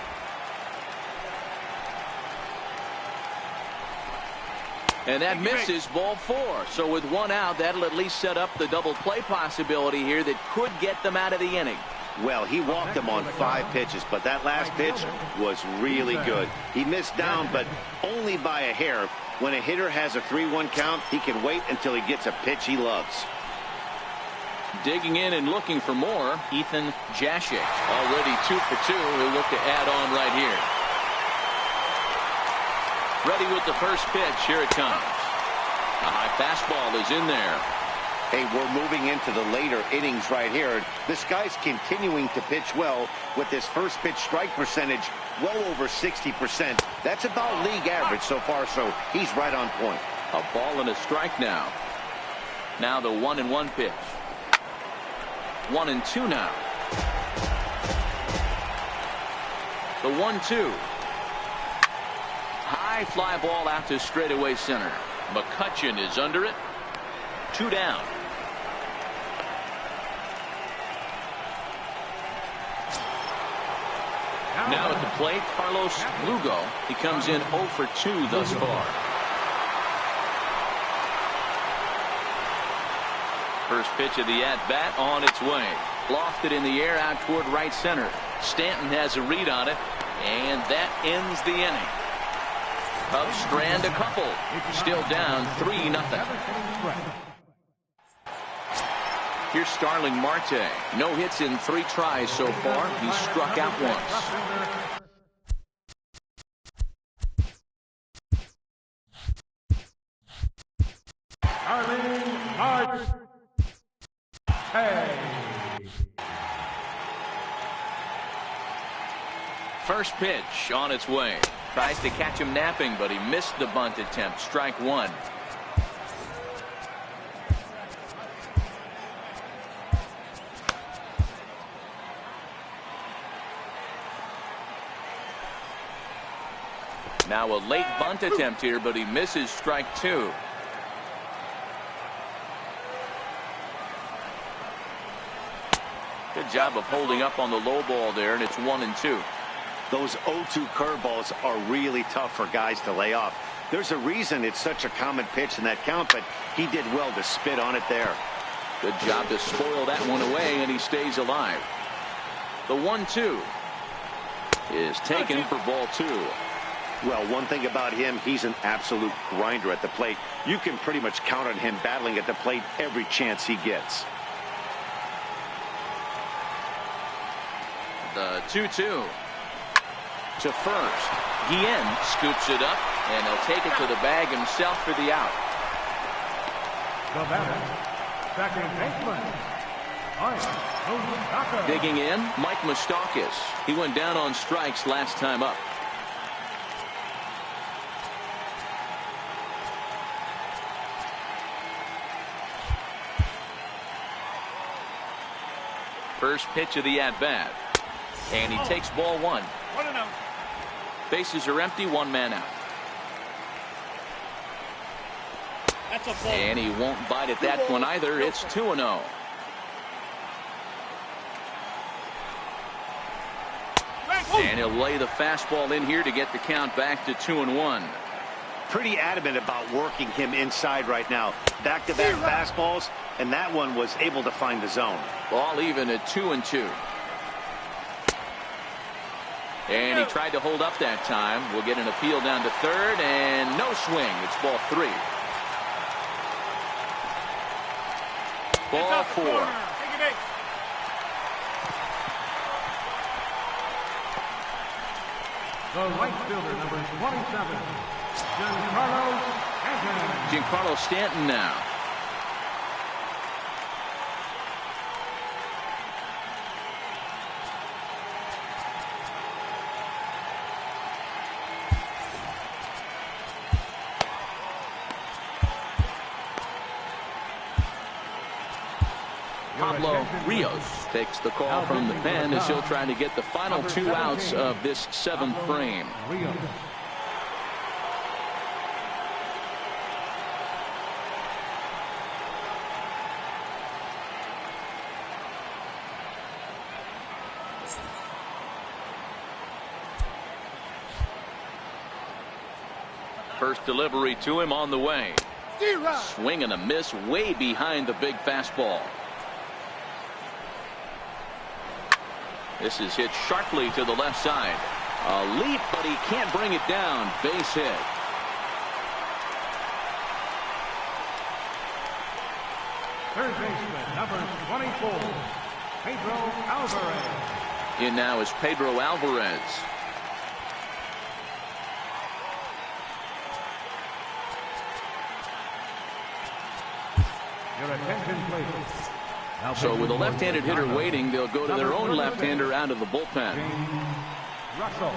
And that misses, ball 4. So with one out, that'll at least set up the double play possibility here that could get them out of the inning. Well, he walked him on 5 pitches, but that last pitch was really good. He missed down, but only by a hair. When a hitter has a 3-1 count, he can wait until he gets a pitch he loves. Digging in and looking for more, Ethan Jashik. Already 2 for 2. He'll look to add on right here. Ready with the first pitch. Here it comes. A high fastball is in there. Hey, we're moving into the later innings right here. This guy's continuing to pitch well with this first pitch strike percentage well over 60%. That's about league average so far, so he's right on point. A ball and a strike now. Now the 1-1 pitch. 1-2 now. The 1-2. High fly ball out to straightaway center. McCutchen is under it. 2 down. Now at the plate, Carlos Lugo. He comes in 0 for 2 thus far. First pitch of the at-bat on its way. Lofted in the air out toward right center. Stanton has a read on it, and that ends the inning. Cubs strand a couple. Still down 3-0. Here's Starling Marte. No hits in 3 tries so far. He's struck out once. Starling Marte. First pitch on its way. Tries to catch him napping, but he missed the bunt attempt. Strike 1. Now a late bunt attempt here, but he misses. Strike 2. Good job of holding up on the low ball there, and it's 1-2. Those 0-2 curveballs are really tough for guys to lay off. There's a reason it's such a common pitch in that count, but he did well to spit on it there. Good job to spoil that one away, and he stays alive. The 1-2 is taken for ball 2. Well, one thing about him, he's an absolute grinder at the plate. You can pretty much count on him battling at the plate every chance he gets. The 2-2 to first. Guillen scoops it up, and he'll take it to the bag himself for the out. The batter, second baseman, Mike Moustakas. Digging in, Mike Moustakas. He went down on strikes last time up. First pitch of the at-bat. And he takes ball 1. 1-0. Bases are empty, 1 man out. That's a ball. And he won't bite at that one either. It's 2-0. And he'll lay the fastball in here to get the count back to 2-1. Pretty adamant about working him inside right now. Back-to-back fastballs, and that one was able to find the zone. Ball even at 2-2. And he tried to hold up that time. We'll get an appeal down to third, and no swing. It's ball 3. Ball 4. The right fielder, number 27, Giancarlo Stanton now. Pablo Rios takes the call from the pen as he'll try to get the final 2 outs of this 7th frame. First delivery to him on the way. Swing and a miss way behind the big fastball. This is hit sharply to the left side. A leap, but he can't bring it down. Base hit. Third baseman, number 24, Pedro Alvarez. In now is Pedro Alvarez. Your attention, please. So with a left-handed hitter waiting, they'll go to their own left-hander out of the bullpen. Russell.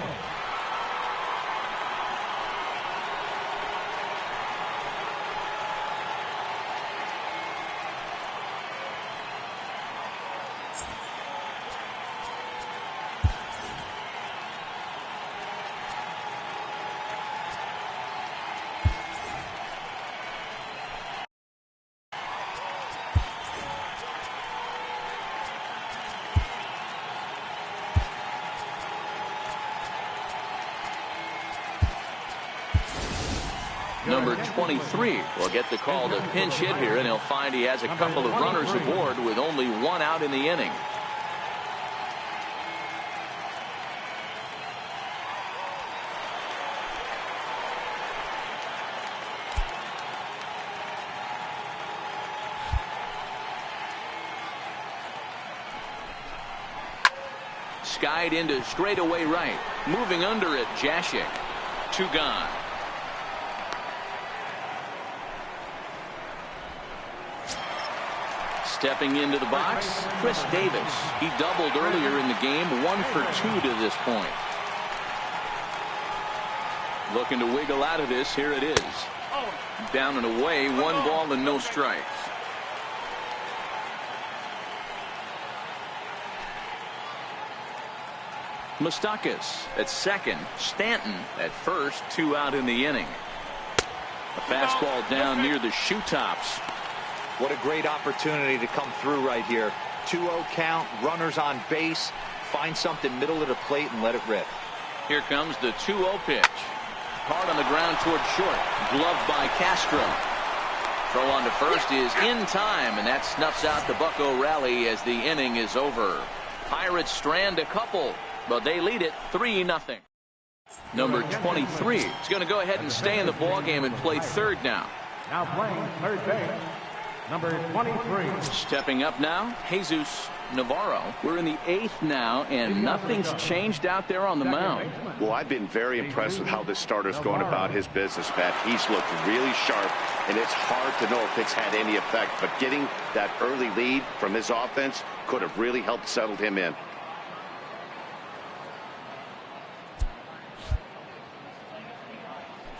Number 23 will get the call to pinch hit here, and he'll find he has a couple of runners aboard with only 1 out in the inning. Skied into straightaway right. Moving under it, Jashik. 2 gone. Stepping into the box, Chris Davis. He doubled earlier in the game, 1 for 2 to this point. Looking to wiggle out of this. Here it is. Down and away, 1 ball and no strikes. Moustakas at second. Stanton at first. 2 out in the inning. A fastball down near the shoe tops. What a great opportunity to come through right here. 2-0 count, runners on base. Find something middle of the plate and let it rip. Here comes the 2-0 pitch. Hard on the ground toward short. Gloved by Castro. Throw on to first is in time, and that snuffs out the Bucco rally as the inning is over. Pirates strand a couple, but they lead it 3-0. Number 23 is going to go ahead and stay in the ballgame and play third now. Now playing third base, number 23. Stepping up now, Jesus Navarro. We're in the 8th now, and nothing's changed out there on the mound. Well, I've been very impressed with how this starter's going about his business, Pat. He's looked really sharp, and it's hard to know if it's had any effect, but getting that early lead from his offense could have really helped settle him in.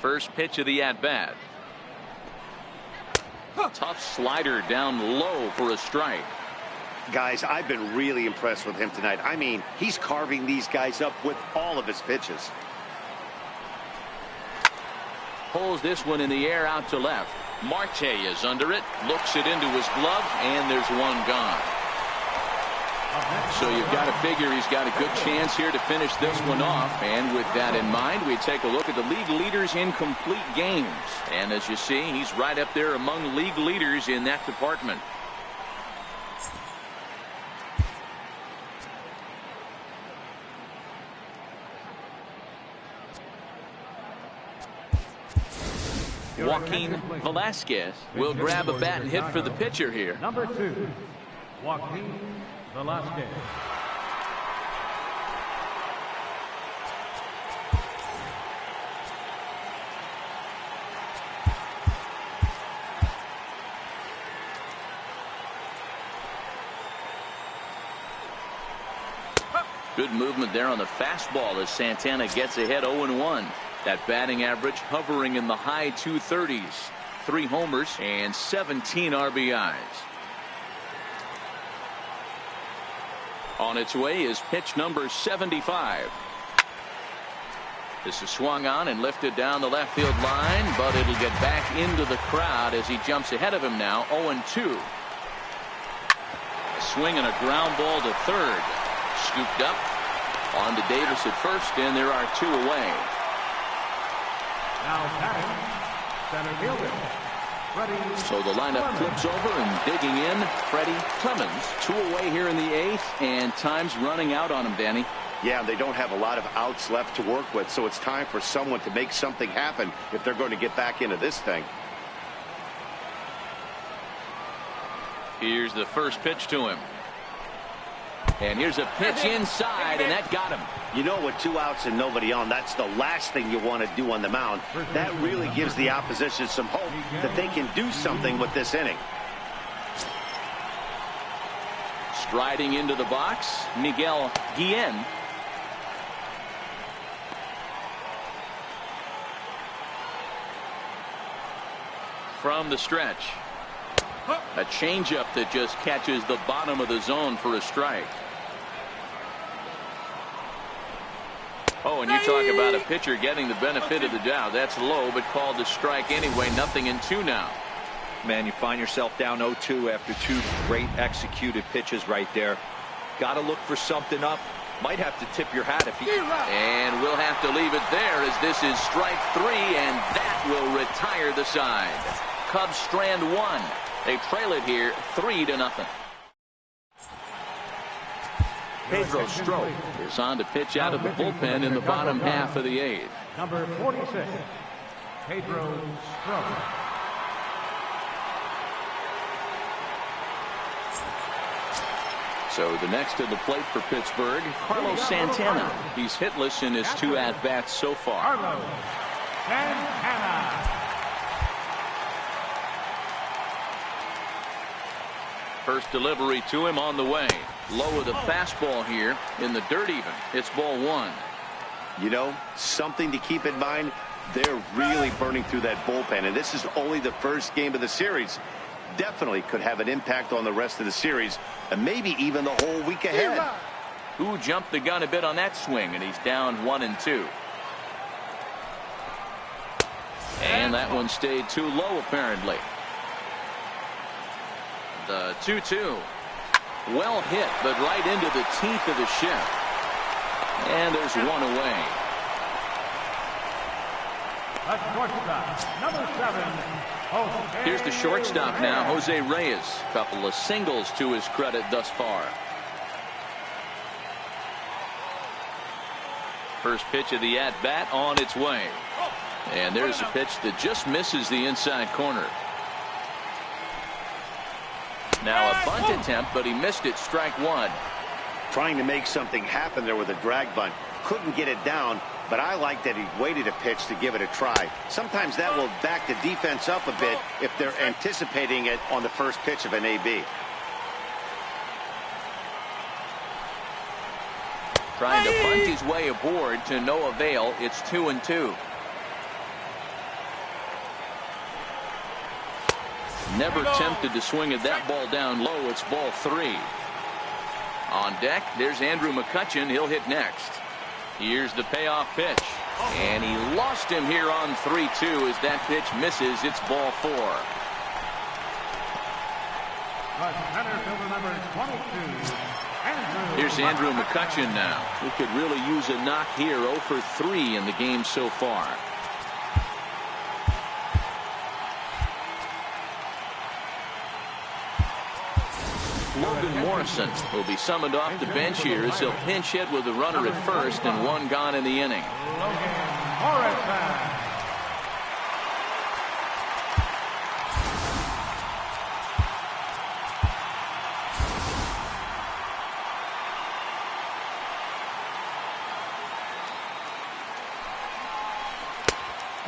First pitch of the at-bat. Tough slider down low for a strike. Guys, I've been really impressed with him tonight. I mean, he's carving these guys up with all of his pitches. Pulls this one in the air out to left. Marte is under it, looks it into his glove, and there's 1 gone. So you've got to figure he's got a good chance here to finish this one off. And with that in mind, we take a look at the league leaders in complete games. And as you see, he's right up there among league leaders in that department. Joaquin Velasquez will grab a bat and hit for the pitcher here. Number 2, Joaquin Velasquez. Good movement there on the fastball as Santana gets ahead 0-1. That batting average hovering in the high 230s. 3 homers and 17 RBIs. On its way is pitch number 75. This is swung on and lifted down the left field line, but it'll get back into the crowd as he jumps ahead of him now. 0-2. A swing and a ground ball to third. Scooped up. On to Davis at first, and there are 2 away. Now batting, center fielder, Freddie. So the lineup flips over and digging in, Freddie Clemens. 2 away here in the 8th, and time's running out on him, Danny. Yeah, they don't have a lot of outs left to work with, so it's time for someone to make something happen if they're going to get back into this thing. Here's the first pitch to him. And here's a pitch inside, and that got him. You know, with 2 outs and nobody on, that's the last thing you want to do on the mound. That really gives the opposition some hope that they can do something with this inning. Striding into the box, Miguel Guillen. From the stretch. A changeup that just catches the bottom of the zone for a strike. Oh, and you talk about a pitcher getting the benefit of the doubt. That's low, but called a strike anyway. 0-2 now. Man, you find yourself down 0-2 after 2 great executed pitches right there. Got to look for something up. Might have to tip your hat if he... And we'll have to leave it there as this is strike 3, and that will retire the side. Cubs strand 1. They trail it here 3-0. Pedro Strop is on to pitch out of the bullpen in the bottom half of the 8th. Number 46, Pedro Strop. So the next to the plate for Pittsburgh, Carlos Santana. He's hitless in his 2 at-bats so far. Carlos Santana. First delivery to him on the way. Low of the fastball here in the dirt even. It's ball 1. You know, something to keep in mind, they're really burning through that bullpen, and this is only the first game of the series. Definitely could have an impact on the rest of the series, and maybe even the whole week ahead. Who jumped the gun a bit on that swing, and he's down 1-2. And that one stayed too low apparently. The 2-2. Well hit, but right into the teeth of the shift. And there's 1 away. Number 7. Here's the shortstop now, Jose Reyes. Couple of singles to his credit thus far. First pitch of the at-bat on its way. And there's a pitch that just misses the inside corner. Now a bunt attempt, but he missed it. Strike 1. Trying to make something happen there with a drag bunt. Couldn't get it down, but I like that he waited a pitch to give it a try. Sometimes that will back the defense up a bit if they're anticipating it on the first pitch of an AB. Trying to bunt his way aboard to no avail. It's 2-2. Never tempted to swing at that ball down low. It's ball 3. On deck, there's Andrew McCutchen. He'll hit next. Here's the payoff pitch. And he lost him here on 3-2 as that pitch misses. It's ball 4. Center fielder number 22, Here's Andrew McCutchen now. He could really use a knock here. 0 for 3 in the game so far. Logan Morrison will be summoned off the bench here as he'll pinch hit with the runner at first and 1 gone in the inning. Logan Morrison.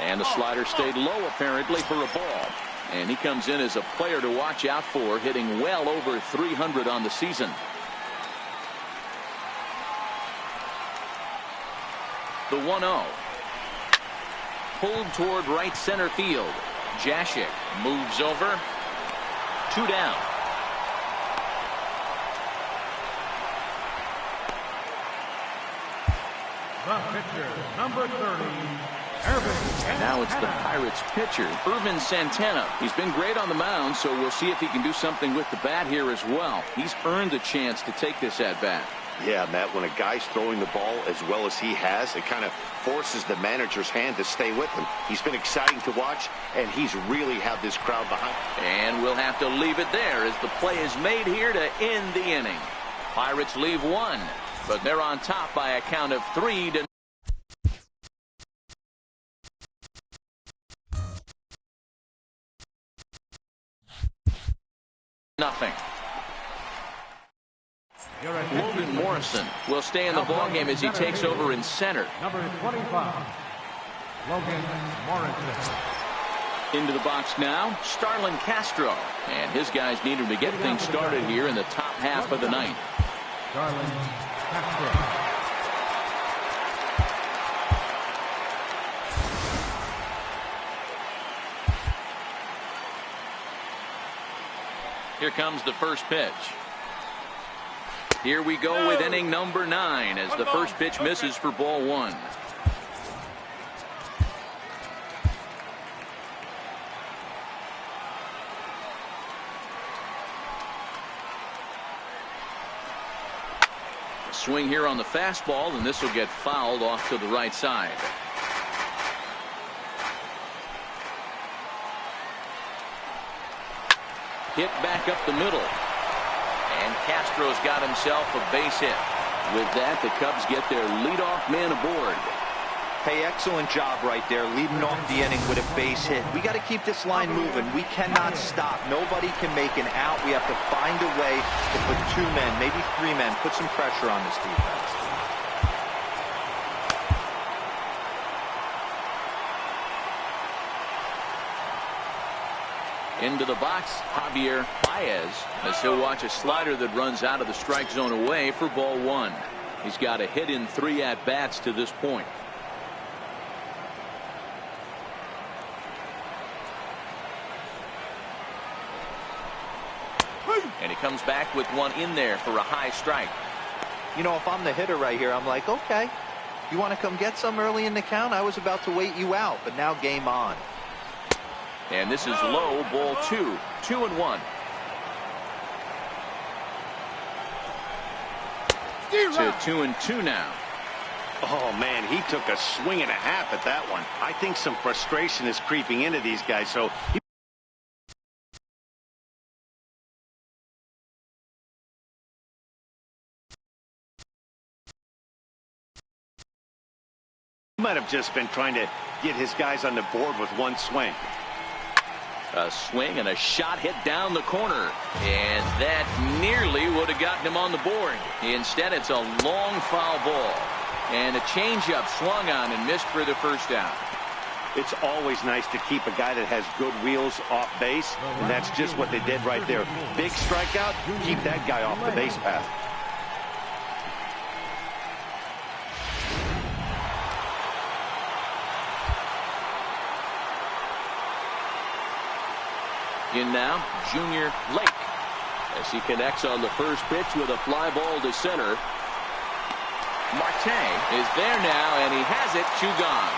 And the slider stayed low apparently for a ball. And he comes in as a player to watch out for, hitting well over 300 on the season. The 1-0. Pulled toward right center field. Jashik moves over. 2 down. The pitcher, number 30, Irvin. Now it's the Pirates pitcher, Irvin Santana. He's been great on the mound, so we'll see if he can do something with the bat here as well. He's earned the chance to take this at bat. Yeah, Matt, when a guy's throwing the ball as well as he has, it kind of forces the manager's hand to stay with him. He's been exciting to watch, and he's really had this crowd behind. And we'll have to leave it there as the play is made here to end the inning. Pirates leave one, but they're on top by a count of 3-0. Logan Morrison will stay in the ballgame as he takes over in center. Number 25, Logan Morrison. Into the box now, Starlin Castro. And his guys need him to get things started here in the top half of the ninth. Starlin Castro. Here comes the first pitch. Here we go with inning number 9 as the first pitch misses for ball 1. A swing here on the fastball, and this will get fouled off to the right side. Hit back up the middle. And Castro's got himself a base hit. With that, the Cubs get their leadoff man aboard. Hey, excellent job right there, leading off the inning with a base hit. We got to keep this line moving. We cannot stop. Nobody can make an out. We have to find a way to put 2 men, maybe 3 men, put some pressure on this defense. Into the box, Javier Baez, as he'll watch a slider that runs out of the strike zone away for ball 1. He's got a hit in 3 at-bats to this point. And he comes back with one in there for a high strike. You know, if I'm the hitter right here, I'm like, okay, you want to come get some early in the count? I was about to wait you out, but now game on. And this is low, ball 2, 2-1. To 2-2 now. Oh, man, he took a swing and a half at that one. I think some frustration is creeping into these guys, so he might have just been trying to get his guys on the board with one swing. A swing and a shot hit down the corner, and that nearly would have gotten him on the board. Instead, it's a long foul ball, and a changeup swung on and missed for the first out. It's always nice to keep a guy that has good wheels off base, and that's just what they did right there. Big strikeout, keep that guy off the base path. In now, Junior Lake, as he connects on the first pitch with a fly ball to center. Marte is there now, and he has it, 2 gone.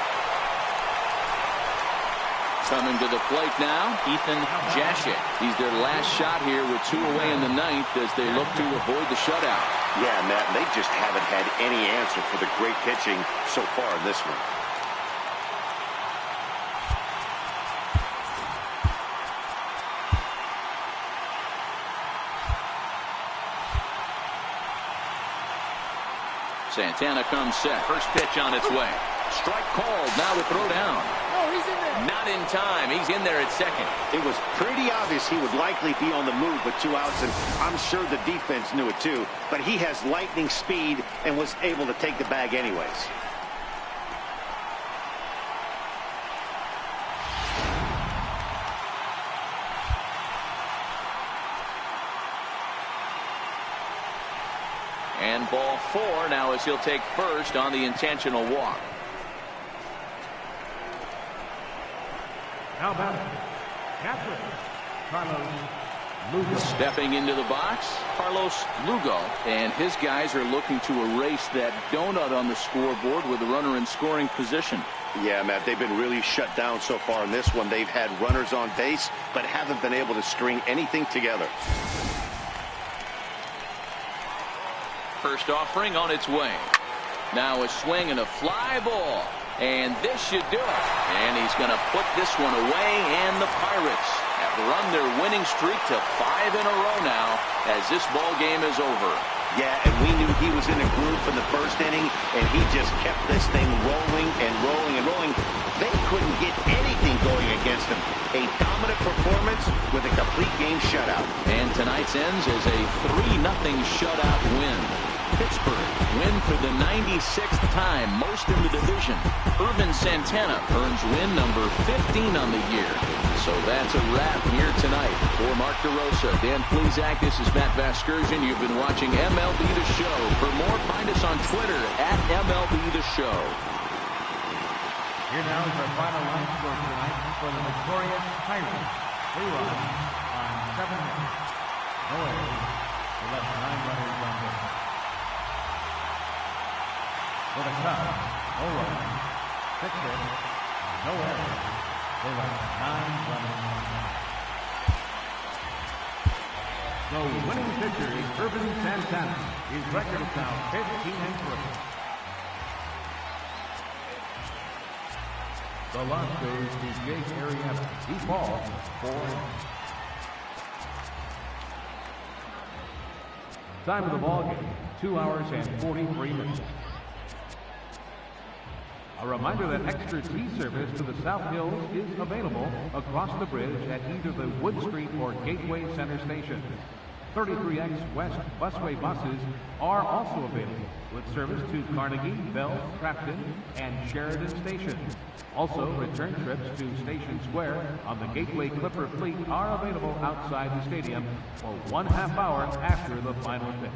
Coming to the plate now, Ethan Jashik. He's their last shot here with 2 away in the ninth as they look to avoid the shutout. Yeah, Matt, they just haven't had any answer for the great pitching so far in this one. Santana comes set. First pitch on its way. Strike called. Now the throw down. No, he's in there. Not in time. He's in there at second. It was pretty obvious he would likely be on the move with 2 outs, and I'm sure the defense knew it too. But he has lightning speed and was able to take the bag anyways. And ball 4 now as he'll take first on the intentional walk. Now batting, Catherine Carlos Stepping into the box, Carlos Lugo, and his guys are looking to erase that donut on the scoreboard with the runner in scoring position. Yeah, Matt, they've been really shut down so far in this one. They've had runners on base, but haven't been able to string anything together. First offering on its way. Now a swing and a fly ball. And this should do it. And he's going to put this one away, and the Pirates have run their winning streak to 5 in a row now as this ball game is over. Yeah, and we knew he was in a groove for the first inning, and he just kept this thing rolling and rolling and rolling. They couldn't get anything going against him. A dominant performance with a complete game shutout. And tonight's ends is a 3-0 shutout win. Pittsburgh win for the 96th time, most in the division. Irvin Santana earns win number 15 on the year. So that's a wrap here tonight. For Mark DeRosa, Dan Plesac, this is Matt Vasgersian. You've been watching MLB The Show. For more, find us on Twitter at MLB The Show. Here now is our final line score tonight for the victorious Pirates. 3 runs on 7 hits. No errors. They left 9 runners on base. For the Cubs, no runs, 6 hits, no errors. They left 9 runners on base. The winning pitcher is Irvin Santana. His record is now 15-3. The loss goes to Jake Arrieta. He falls 4 innings. Time of the ball game, 2 hours and 43 minutes. A reminder that extra T service to the South Hills is available across the bridge at either the Wood Street or Gateway Center station. 33X West busway buses are also available with service to Carnegie, Bell, Crafton, and Sheridan stations. Also, return trips to Station Square on the Gateway Clipper fleet are available outside the stadium for 1/2 hour after the final pitch.